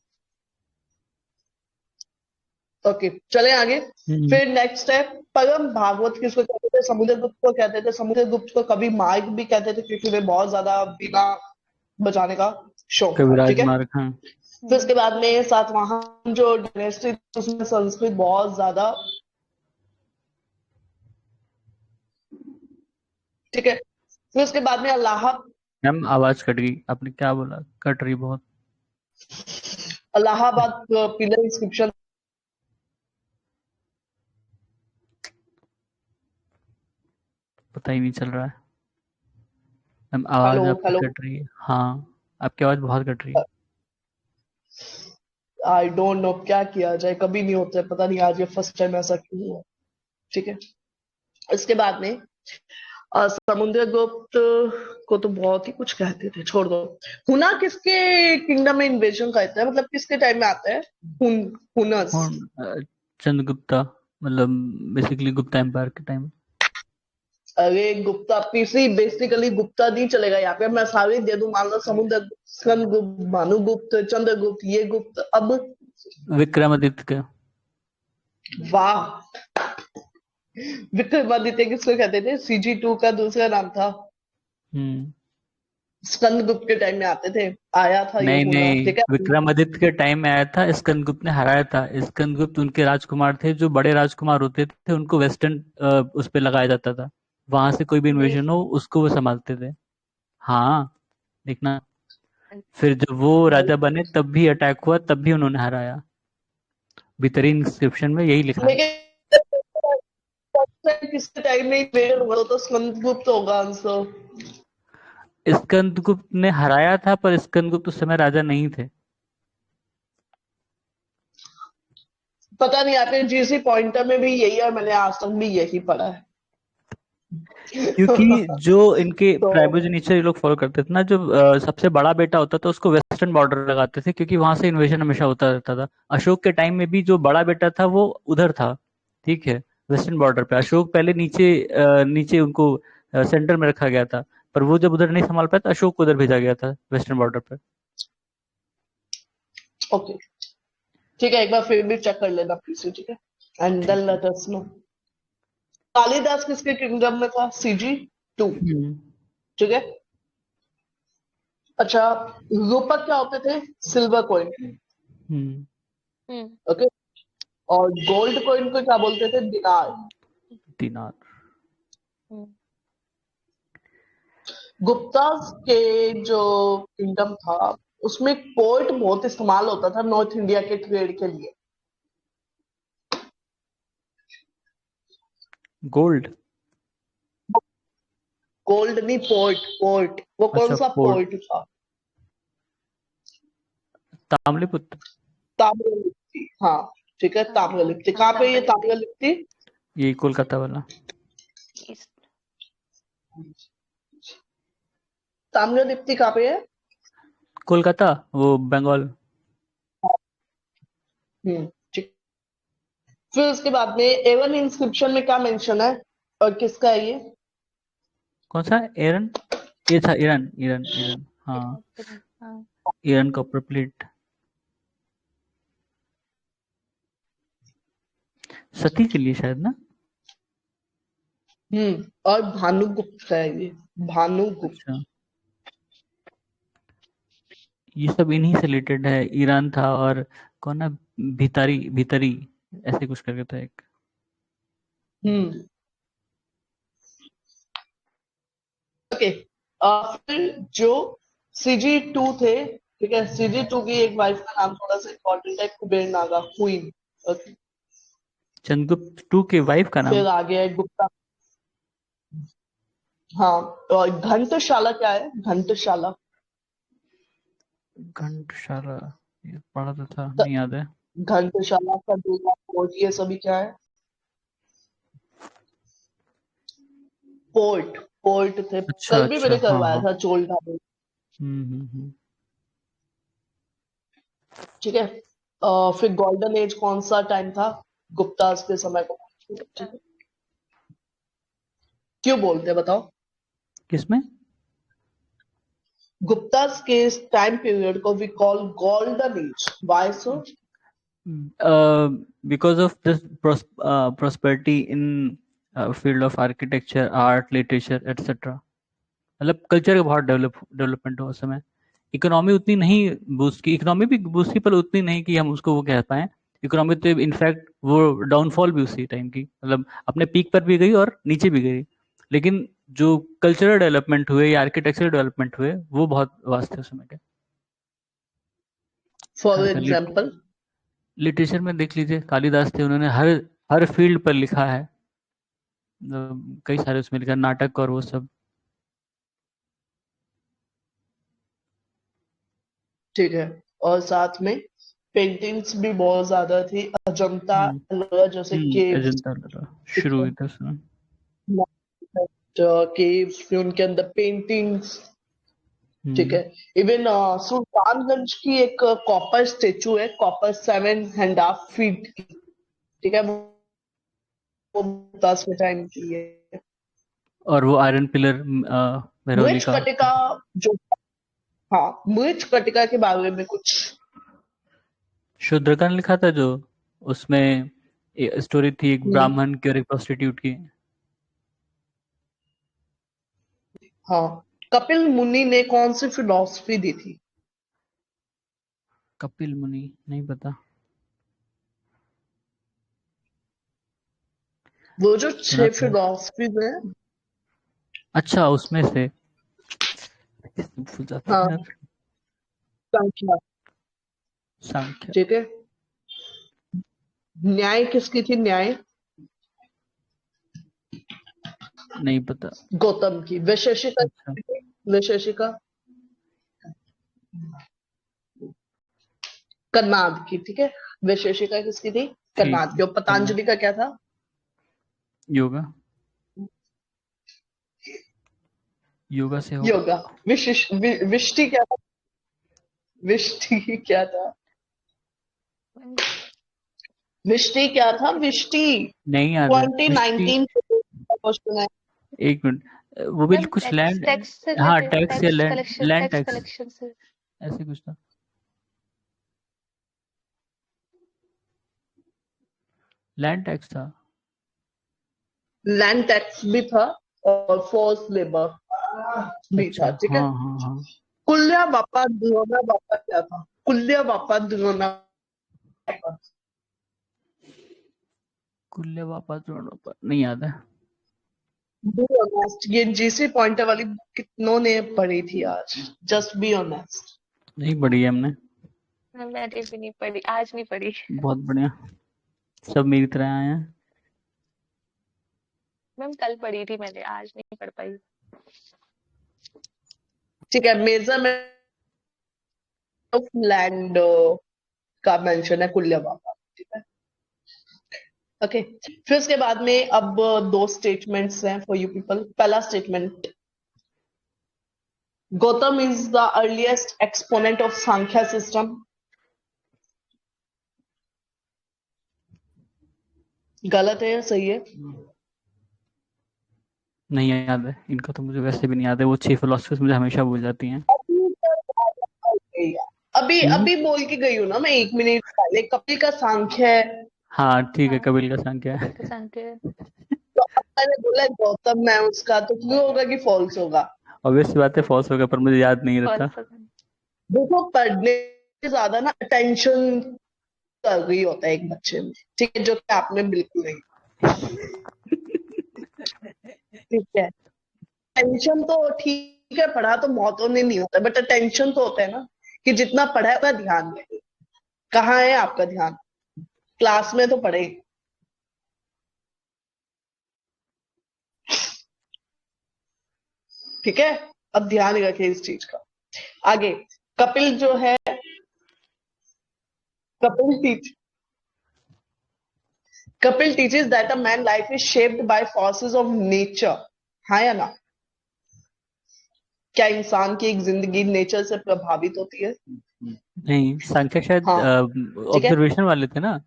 ओके, चले आगे। हम्म, फिर नेक्स्ट है, परम भागवत किसको कहते थे? समुद्रगुप्त को कहते थे। समुद्रगुप्त को कभी मार्ग भी कहते थे, क्योंकि वे बहुत ज्यादा बीना बजाने का शौक था, ठीक कविराज है। मार्ग, हाँ। फिर उसके बाद में सातवाहन जो डायनेस्टी, उसमें संस्कृत बहुत ज्यादा, ठीक है। फिर उसके बाद में अल्लाह, मैम आवाज कट गई, आपने क्या बोला? कट रही बहुत। Allahabad pillar inscription. पता ही नहीं चल रहा है। मैम आवाज हेलो आपकी हेलो, कट रही है, हाँ। आपकी आवाज बहुत कट रही है। आई डोंट नो क्या किया जाए, कभी नहीं होता है, पता नहीं आज ये फर्स्ट टाइम ऐसा क्यों हुआ, ठीक है। इसके बाद में समुद्रगुप्त को तो बहुत ही कुछ कहते थे, छोड़ दो। हुना किसके किंगडम में इन्वेजन करता है, मतलब किसके टाइम में आता है? हुनस। चंद्रगुप्ता, मतलब बेसिकली गुप्ता एम्पायर के टाइम। अरे गुप्ता पीसी बेसिकली गुप्ता नहीं चलेगा यहाँ पे, मैं सारे दे दूं, मान लो समुद्रगुप्त, स्कंदगुप्त, भानुगुप्त, चंद्रगुप्त, ये गुप्त। अब विक्रमादित्य के। वाह, विक्रमादित्य किसको कहते थे? CG2 का दूसरा नाम था। हम्म स्कंदगुप्त के टाइम में आते थे, आया था ये नहीं होना, नहीं, ठीक है। विक्रमादित्य के टाइम में आया था, स्कंदगुप्त ने हराया था। स्कंदगुप्त उनके राजकुमार थे, जो बड़े राजकुमार होते थे उनको वेस्टर्न उस पे लगाया जाता था, वहां से कोई भी इन्वेजन हो उसको वो संभालते थे। हाँ, देखना। फिर जब वो राजा बने तब भी अटैक हुआ, तब भी उन्होंने हराया। भीतरी इंस्क्रिप्शन में यही लिखा है। लेकिन किसके टाइम में इन्वेजन हुआ तो स्कंदगुप्त होगा आंसर। स्कंदगुप्त ने हराया था, पर स्कंदगुप्त उस समय राजा नहीं थे। पता नहीं, आपके जीसी पॉइंटर में भी यही है, मैंने आज तक भी यही पढ़ा है। क्योंकि जो इनके तो प्राइमोजेनिचर ये लोग फॉलो करते थे ना, जो सबसे बड़ा बेटा होता था उसको वेस्टर्न बॉर्डर लगाते थे, क्योंकि वहां से इन्वेजन हमेशा होता रहता था। अशोक के टाइम में भी जो बड़ा बेटा था वो उधर था, ठीक है, वेस्टर्न बॉर्डर पे। अशोक पहले नीचे नीचे उनको सेंटर में रखा गया था, पर वो जब उधर नहीं संभाल पाया तो अशोक को उधर भेजा गया था, वेस्टर्न बॉर्डर पे। ओके, ठीक है, एक बार फिर भी चेक कर लेना पीसी, ठीक है, एंड देन ठीक है। Let us know. कालिदास किसके किंगडम में था? CG2, हम्म ठीक है। अच्छा, रूपक क्या होते थे? सिल्वर कॉइन, हम्म हम्म ओके। और गोल्ड कॉइन को क्या बोलते थे? दिनार। दिनार। हम्म गुप्तास के जो किंगडम था उसमें पोर्ट बहुत इस्तेमाल होता था नॉर्थ इंडिया के ट्रेड के लिए। गोल्ड। गोल्ड नहीं, पोर्ट, पोर्ट, वो कौन अच्छा, सा पोर्ट। पोर्ट था? ताम्रलिप्त। ताम्रलिप्ति, हाँ, ठीक है, हाँ ताम्रलिप्ति। हाँ कहाँ पे ये ताम्रलिप्ति ताम्रलिप्ति? ये कोलकाता वाला। ईस्ट। ताम्रलिप्ति कहाँ पे है? कोलकाता, वो बंगाल। ठीक। फिर उसके बाद में एवन इंस्क्रिप्शन में क्या मेंशन है और किसका है ये? कौन सा एरन? ये था ईरान, ईरान, ईरान। हाँ, हाँ ईरान कॉपर प्लेट। सती के लिए शायद ना। और भानुगुप्त का है ये, भानुगुप्त। अच्छा, ये सब इन्हीं से रिलेटेड है। ईरान था, और कौन ना, भितारी, भितरी, ऐसे कुछ करके था एक। हम्म ओके। फिर जो CG2 थे, ठीक है, CG2 की एक वाइफ का नाम थोड़ा सा इंपॉर्टेंट है, Kuber Naga, queen. Okay. Chandragupta two के वाइफ का नाम। फिर आगे है गुप्ता। हाँ, और घंटशाला क्या है? घंटशाला, घंटशाला, ये पढ़ा तो था, नहीं याद है। घंटशाला का दुर्गा फोर्ट, ये सभी क्या है? पोर्ट, पोर्ट थे। अच्छा कल भी अच्छा, मैंने हाँ करवाया हाँ। था चोल ढाबे, हम्म। ठीक है। फिर गोल्डन एज कौन सा टाइम था? गुप्तास के समय को, ठीक है। क्यों बोलते हैं बताओ? किसमें? गुप्तास के टाइम पीरियड को we call golden age, why so? Because of this prosperity in field of architecture, art, literature, etc. मतलब कल्चर का बहुत डेवलपमेंट हुआ उस समय। इकोनॉमी उतनी नहीं बूस्ट की, इकोनॉमी भी बूस्ट की, पर उतनी नहीं कि हम उसको वो कह पाए। इकोनॉमी तो इनफैक्ट वो डाउनफॉल भी उसी टाइम की, मतलब अपने पीक पर भी गई और नीचे भी गई। लेकिन जो कल्चरल डेवलपमेंट हुए या आर्किटेक्चरल डेवलपमेंट हुए वो बहुत वास्ट थे उस समय के। फॉर खास कर एग्जाम्पल? लिटरेचर में देख लीजिए, कालिदास थे, उन्होंने हर हर फील्ड पर लिखा है। कई सारे उसमें लिखा, नाटक और वो सब। ठीक है। और साथ में पेंटिंग्स भी बहुत ज्यादा थी, अजंता हम्म एलोरा जैसे केव्स, अजंता एलोरा शुरू हुई थी उसमें। केव्स, फिर उनके अंदर पेंटिंग्स, ठीक है। इवन सुल्तानगंज की एक कॉपर स्टेचू है, कॉपर 7.5 फीट की, ठीक है, वो 10 टाइम की है। और वो आयरन पिलर महरौली मृच का। कटिका जो, हाँ, मृच कटिका के बारे में कुछ। शूद्रका ने लिखा था जो, उसमें स्टोरी थी एक हम्म, ब्राह्मण की और एक प्रोस्टिट्यूट की। हाँ। कपिल मुनि ने कौन सी फिलॉसफी दी थी? कपिल मुनि नहीं पता। वो जो सुना 6 था। फिलॉसफी है, अच्छा, उसमें से भूल जाता हूँ हाँ, यार। संख्या, सांख्य। ठीक है। न्याय किसकी थी? न्याय नहीं पता। गौतम की। वैशेषिका अच्छा, किसकी थी? वैशेषिका कन्नाद की, ठीक है। वैशेषिका किसकी थी? ठीक कन्नाद है। की। और करना पतंजलि का क्या था? योगा। योगा से होगा। योगा। विष्टि क्या था? विष्टि क्या था? मैम विष्टि क्या था? विष्टि नहीं याद है मिस्ट्री। 2019 क्वेश्चन है। एक मिनट। वो भी मैम कुछ टैक्स लैंड। टैक्स से हाँ, रिलेटेड, टैक्स या tax land collection, land tax tax collection से। ऐसे कुछ था। लैंड टैक्स था। लैंड टैक्स भी था और फोर्स लेबर भी अच्छा, था, ठीक है। हाँ हाँ हाँ। कुल्ल्या बापा दुरोना बापा क्या था? कुल्ल्या बापा दुरोना बापा। कुल्ले वापस जोड़ो पर नहीं याद है। बी ऑनेस्ट, ये जीसी पॉइंटर वाली कितनों ने पढ़ी थी आज? Just be honest. नहीं पढ़ी है हमने। मैम मैंने भी नहीं पढ़ी, आज नहीं पढ़ी। बहुत बढ़िया। सब मेरी तरह आए हैं। मैम कल पढ़ी थी मैंने, आज नहीं पढ़ पाई। ठीक है। मेजरमेंट ऑफ लैंड का मेंशन है कुल्ल्या बापा, ठीक है। ओके। फिर उसके बाद में अब दो स्टेटमेंट्स हैं फॉर यू पीपल। पहला statement, Gautam is the earliest exponent of Sankhya system. गलत है या सही है? नहीं याद है इनका, तो मुझे वैसे भी नहीं याद है। वो 6 फिलोसफर्स मुझे हमेशा भूल जाती हैं। अभी हम्म। अभी बोल के गई हूँ ना मैं 1 मिनट पहले, कपिल का सांख्य है। हाँ ठीक है, हाँ, कबीर का सांख्य कपिल है। का सांख्य। तो अब मैंने बोला गौतम है उसका, तो क्यों होगा कि फॉल्स होगा? ऑब्वियस सी बात है फॉल्स होगा, पर मुझे याद नहीं रहता। फॉल्स। देखो, पढ़ने से ज्यादा ना अटेंशन कर रही होता है एक बच्चे में, ठीक है, जो कि आप में बिल्कुल नहीं। ठीक है। टेंशन तो ठीक है, पढ़ा तो मौतों ने नहीं होता, बट टेंशन तो होता है ना, कि जितना पढ़ा है उतना ध्यान दे। कहाँ है आपका ध्यान? क्लास में तो पढ़े। ठीक है। अब ध्यान रखे इस चीज का। आगे, कपिल जो है, Kapil teach Kapil teaches that a man life is shaped by forces of nature. हाँ या ना? क्या इंसान की एक जिंदगी नेचर से प्रभावित होती है? नहीं, सांख्य शायद हाँ, ठीक है। ऑब्जर्वेशन वाले थे ना।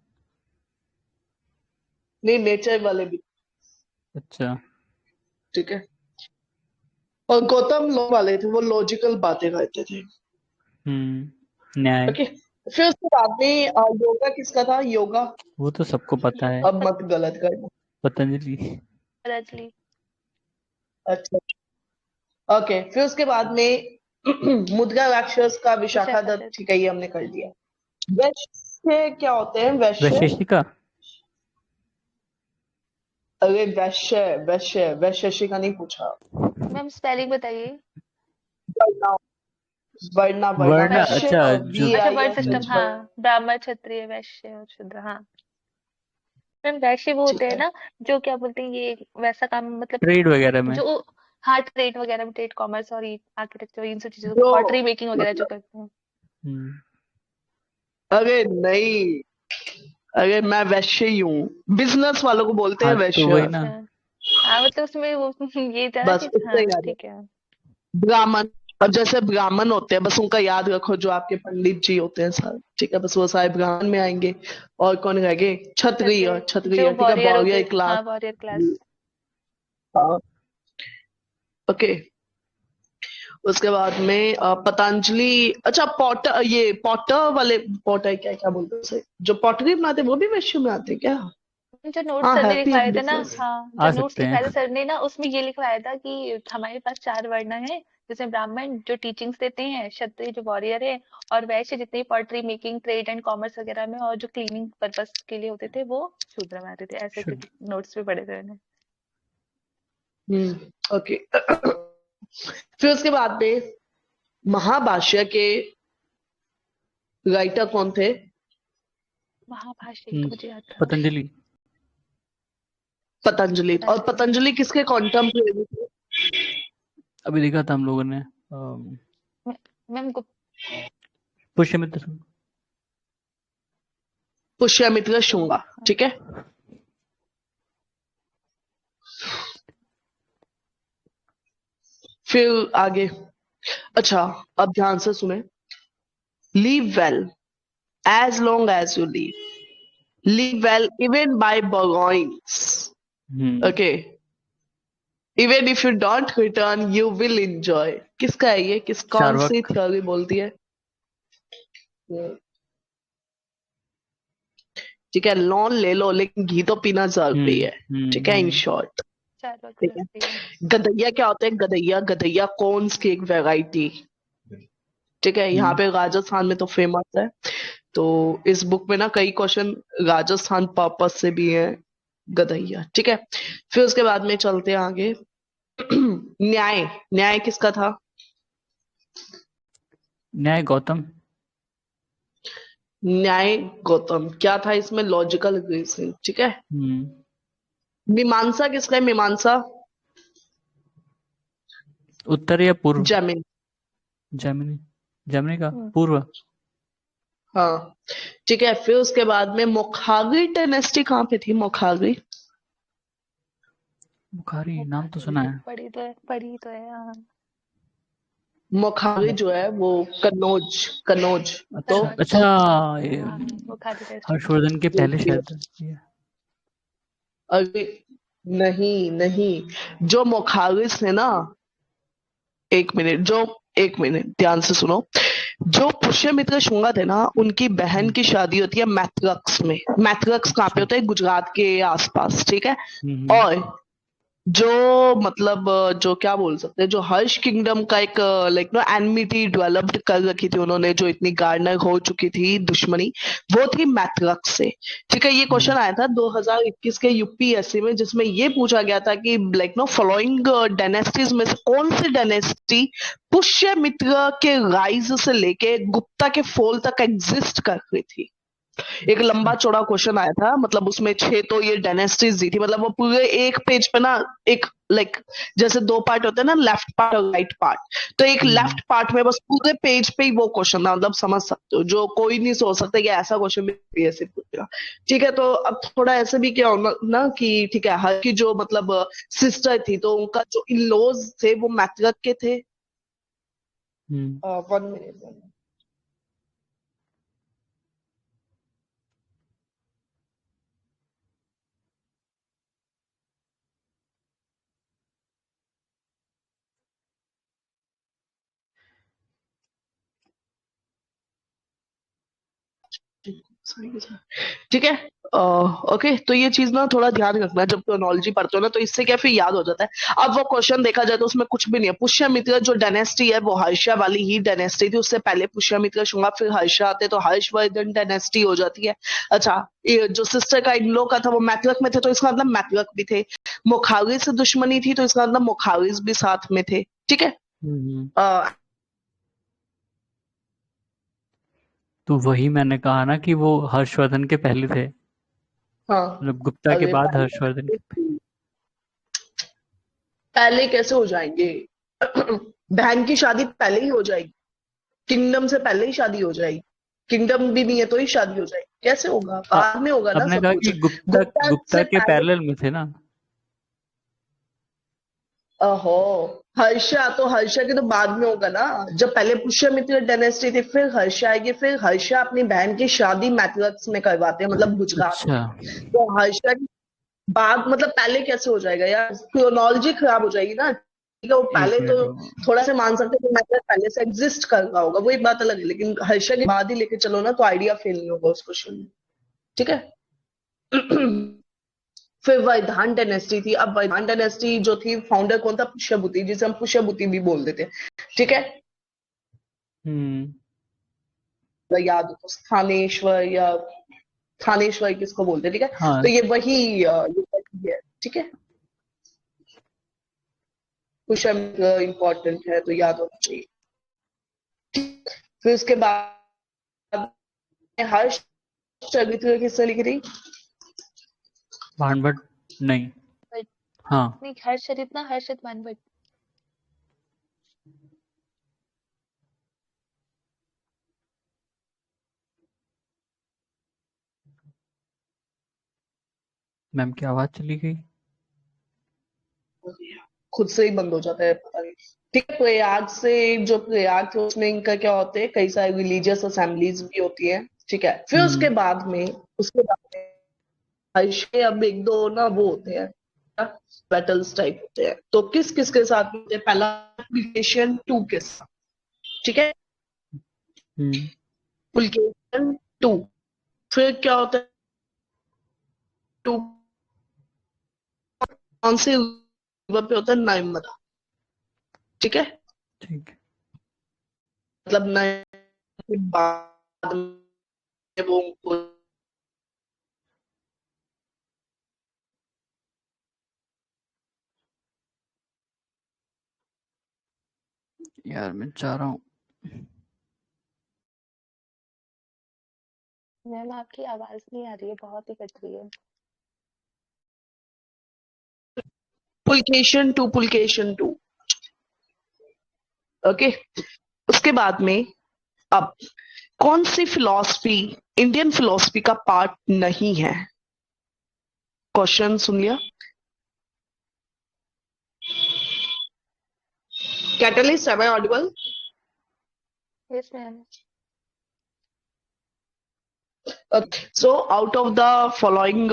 नहीं, नेचर वाले भी, अच्छा। ठीक है। और गौतम लॉ वाले थे, वो लॉजिकल बातें करते थे। न्याय। ओके। फिर उसके बाद में योगा किसका था? योगा, वो तो सबको पता है। अब मत गलत करना। पतंजलि। पतंजलि। अच्छा। ओके। फिर उसके बाद में मुद्रा राक्षस का विशाखा दत्त, विशाखादत्त। ठीक है, ये हमने कर दिया। वैश्य क्या होते हैं? वैश्य, वैशेषिका। अरे वैश्य, वैश्य, वैशेषिका नहीं पूछा। मैम स्पेलिंग बताइए। वर्णा, वर्णा, वर्णा, वर्ण, वैश्य, अच्छा जो। वी अच्छा, आई वर्ड एस सिस्टम, एच, हाँ, ब्राह्मण क्षत्रिय वैश्य और शूद्र, हाँ। मैम वैश्य वो होते ठीक हैं है। ना, जो क्या बोलते हैं, ये वैसा काम मतलब ट्रेड वगैरह में। जो, हाँ, ट्रेड वगैरह में, ट्रेड, कॉमर्स और आर्किटेक्चर, इन सब चीजों, जो पॉटरी मेकिंग वगैरह जो मतलब, करते हैं। हम्म। अरे नहीं, अरे मैं वैश्य ही हूँ। बिजनेस वालों को बोलते हैं हाँ तो वैश्य। वही ना। अच्छा। हाँ मतलब उसमें वो ये था बस कि उसका हाँ याद है। ठीक है। ब्राह्मण, अब जैसे ब्राह्मण होते हैं, बस उनका याद रखो, जो आपके पंडित जी होते हैं सारे, ठीक है, बस वो सारे ब्राह्मण में आएंगे। और कौन रह गए? क्षत्रिय, क्षत्रिय जो क्षत्रिय, ठीक है, वॉरियर हो वॉरियर गए, क्लास। हाँ वॉरियर क्लास। हाँ, ओके। उसके बाद में पतंजलि, अच्छा पॉटर, ये पॉटर वाले, पॉटर क्या क्या बोलते हैं उसे, जो पॉटरी बनाते हैं, वो भी वैश्य में आते हैं क्या? जो नोट्स हाँ, सर ने हैप्पी लिखवाए थे ना, बिजनेस। हाँ जो आ नोट्स सकते लिखवाए थे हैं। सर ने ना, उसमें ये लिखवाया था कि हमारे पास 4 वर्ण है, जिसमें ब्राह्मण जो टीचिंग्स देते हैं, क्षत्रिय जो वॉरियर है, और वैश्य जितने pottery making, trade and commerce वगैरह में, और जो क्लीनिंग पर्पस के लिए होते थे वो शूद्र में आते थे, ऐसे शुद्ध। नोट्स पे पढ़े थे मैंने। ओके। फिर उसके बाद में महाभाष्य के राइटर कौन थे? महाभाष्य तो मुझे याद था। पतंजलि। पतंजलि। और पतंजलि, हाँ। पतंजलि किसके कॉन्टेम्परेरी थे? अभी देखा था हम लोगों ने, मैम पुष्यमित्र संघ। पुष्यमित्र शुंगा, हाँ। ठीक है। फिर आगे, अच्छा, अब ध्यान से सुने। Live well, as long as you live well even by Burgoyne's, hmm okay, even if you don't return you will enjoy. किसका है ये? कौन सी चार्वाक। थ्योरी बोलती है? ठीक है, लोन ले लो लेकिन घी तो पीना जरूरी है, ठीक है, इन हम्म। शॉर्ट। चार वक्त ठीक है। रहती है। गदैया क्या होता है? गदैया, गदैया कॉर्न्स की एक वैरायटी, ठीक है, यहाँ हम्म। पे राजस्थान में तो फेमस है। तो इस बुक में ना कई क्वेश्चन राजस्थान पर्पस से भी है, गदैया, ठीक है। फिर उसके बाद में चलते हैं आगे। न्याय, न्याय किसका था? न्याय गौतम। न्याय गौतम। क्या था इसमें? लॉजिकल रीजनिंग, ठीक है। हम्म। मीमांसा किसका है? मीमांसा उत्तर या पूर्व? जैमिन। जैमिनी। जैमिनी का हम्म, पूर्व। हाँ, ठीक है। फिर उसके बाद में मुखाग्री डायनेस्टी कहाँ पे थी? मुखाग्री, बुखारी नाम तो सुना मुखाग्नि है। पढ़ी तो है, हाँ। मुखाग्री जो है वो कन्नौज, कन्नौज। तो अच्छा कन्नौज, अच्छा। ये हाँ मुखाग्नि टेस्ट। हर्षवर्धन के ये पहले ये- शायद ये। अभी नहीं नहीं, जो मुखाग्रिस है ना, एक मिनट, जो, एक मिनट ध्यान से सुनो। जो पुष्यमित्र शुंगा थे ना, उनकी बहन हम्म, की शादी होती है मैथरक्स में। मैथरक्स कहाँ पे अच्छा। होता है? गुजरात के आसपास, ठीक है। हम्म। और जो, मतलब जो क्या बोल सकते हैं, जो हर्ष किंगडम का एक लाइक नो एनमिटी डेवलप्ड कर रखी थी उन्होंने, जो इतनी गार्डनर हो चुकी थी दुश्मनी, वो थी मैथरक्स से, ठीक है। ये क्वेश्चन आया था 2021 के यूपीएससी में, जिसमें ये पूछा गया था कि लाइक नो फॉलोइंग डायनेस्टीज में से कौन सी डायनेस्टी पुष्यमित्र के राइज से लेके गुप्ता के फॉल तक एग्जिस्ट कर रही थी। एक अच्छा। लंबा चौड़ा क्वेश्चन आया था, मतलब उसमें 6 तो ये डायनेस्टीज दी थी, मतलब वो पूरे एक पेज पे ना, एक लाइक जैसे 2 पार्ट होते हैं ना, लेफ्ट पार्ट और राइट पार्ट, तो एक हम्म। लेफ्ट पार्ट में बस पूरे पेज पे ही वो क्वेश्चन था, मतलब समझ सकते हो, जो कोई नहीं सोच सकता कि ऐसा क्वेश्चन भी ऐसे पूछेगा, ठीक है। तो अब थोड़ा ऐसे भी क्या होना ना कि ठीक है, हर की जो मतलब सिस्टर थी, तो उनका जो इन लॉज थे वो मैत्रक के थे। हम्म। 1 मिनट। ठीक है। ओके, तो ये चीज ना थोड़ा ध्यान रखना, जब टेक्नोलॉजी पढ़ते हो ना, तो इससे क्या फिर याद हो जाता है। अब वो क्वेश्चन देखा जाए तो उसमें कुछ भी नहीं है। पुष्यमित्र जो डायनेस्टी है वो हर्षा वाली ही डायनेस्टी थी, उससे पहले पुष्यमित्र शुंगा, फिर हर्षा आते तो हर्षवर्धन डायनेस्टी हो जाती है। अच्छा, ये जो सिस्टर का इन लोग का था वो मैत्रक में थे, तो इसका मतलब मैत्रक भी थे। मुखाविज से दुश्मनी थी, तो इसका मतलब मुखाविज भी साथ में थे, ठीक है। हम्म। अ, तो वही मैंने कहा ना कि वो हर्षवर्धन के पहले थे, हाँ, मतलब गुप्ता के अरे बाद हर्षवर्धन पहले, के। पहले कैसे हो जाएंगे? बहन की शादी पहले ही हो जाएगी, किंगडम से पहले ही शादी हो जाएगी, किंगडम भी नहीं है तो ही शादी हो जाएगी, कैसे होगा? हाँ, बाद में होगा ना आपने सब कहा कुछ। कि गुप्ता गुप्ता गुप्ता से के पहले, पैरेलल में थे ना। ओहो, हर्षा की तो बाद में होगा ना, जब पहले पुष्यमित्र डायनेस्टी थी, फिर हर्षा आएगी, फिर हर्षा अपनी बहन की शादी मैथलक्स में करवाते हैं, मतलब गुजरात में। अच्छा। तो हर्षा की बाद मतलब पहले कैसे हो जाएगा यार, क्रोनोलॉजी खराब हो जाएगी ना। ठीक है, वो एक पहले तो मिनट। थोड़ा सा मान सकते हैं कि मैथलक पहले से एग्जिस्ट कर रहा होगा, वो एक बात अलग है, लेकिन हर्षा के बाद ही लेके चलो ना, तो आइडिया फेल नहीं होगा उस क्वेश्चन में। ठीक है। फिर वैधान डायनेस्टी थी। अब वैधान डायनेस्टी जो थी, फाउंडर कौन था? पुष्यभूति, जिसे हम पुष्यभूति भी बोल देते हैं। ठीक है, याद हो तो स्थानेश्वर या थानेश्वर किसको बोलते हैं। ठीक है, हाँ। तो ये वही है। ठीक है, पुष्यमित्र इंपॉर्टेंट है तो याद होना चाहिए। फिर उसके बाद हर्ष चरित्र किसने लिखी थी? भानभट्ट नहीं। बट हाँ। नहीं, हर्षचरित ना, हर्षित भानभट्ट। मैम की आवाज चली गई, खुद से ही बंद हो जाता है, पता नहीं। ठीक है, प्रयाग से, जो प्रयाग थे उसमें इनका क्या होते हैं, कई सारी रिलीजियस असेंबलीज भी होती है। ठीक है, फिर उसके बाद में हर्ष के अब एक दो ना वो होते हैं, बैटल्स टाइप होते हैं। तो किस किस के साथ होते हैं? पहला पुलकेशिन टू के साथ। ठीक है, पुलकेशिन टू। फिर क्या होता है? टू कौन से रिवर पे होता है? नर्मदा। ठीक है, ठीक है। मतलब नर्मदा के बाद में वो यार मैं चाह रहा हूँ। मैम आपकी आवाज नहीं आ रही है, बहुत ही कट रही है। पुलकेशन टू। ओके, उसके बाद में अब कौन सी फिलॉसफी इंडियन फिलॉसफी का पार्ट नहीं है? क्वेश्चन सुन लिया? Catalyst, am I audible? Yes ma'am. So out of the following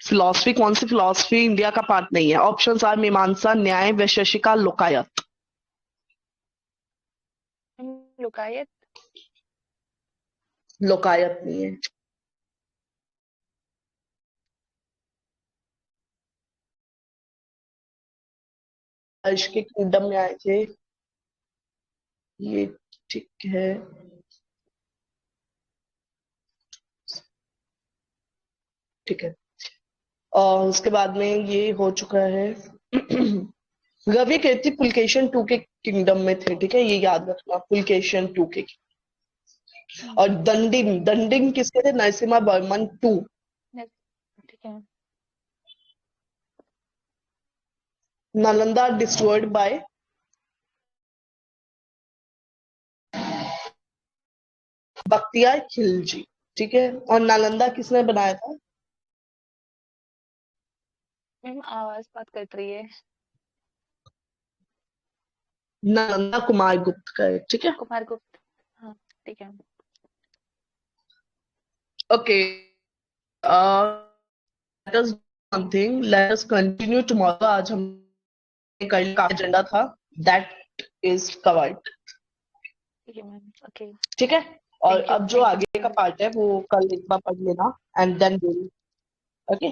philosophy, कौन सी फिलॉसफी इंडिया का पार्ट नहीं है? ऑप्शंस आर मीमांसा, न्याय, वैशेषिका, लोकायत। लोकायत। लोकायत नहीं है। हर्ष के किंगडम में आए थे ये। ठीक है, ठीक है। और उसके बाद में ये हो चुका है। रवि कीर्ति पुलकेशन टू के किंगडम में थे। ठीक है, ये याद रखना, पुलकेशन टू के। और दंडिन, दंडिन किसके थे? नरसिम्हा वर्मन टू। ठीक है। Nalanda destroyed by Bakhtiyar Khilji. ठीक है, और नालंदा किसने बनाया था? मैम आवाज बहुत कट रही है। नालंदा कुमार गुप्त का है। ठीक है, कुमार गुप्त। हाँ ठीक है। Okay. Let us one thing, let us continue tomorrow. आज हम कल का एजेंडा था, दैट इज कवर्ड। ठीक है मैम। ओके। ठीक है, और थैंक यू अब जो थैंक यू। आगे का पार्ट है वो कल एक बार पढ़ लेना, एंड देन ओके।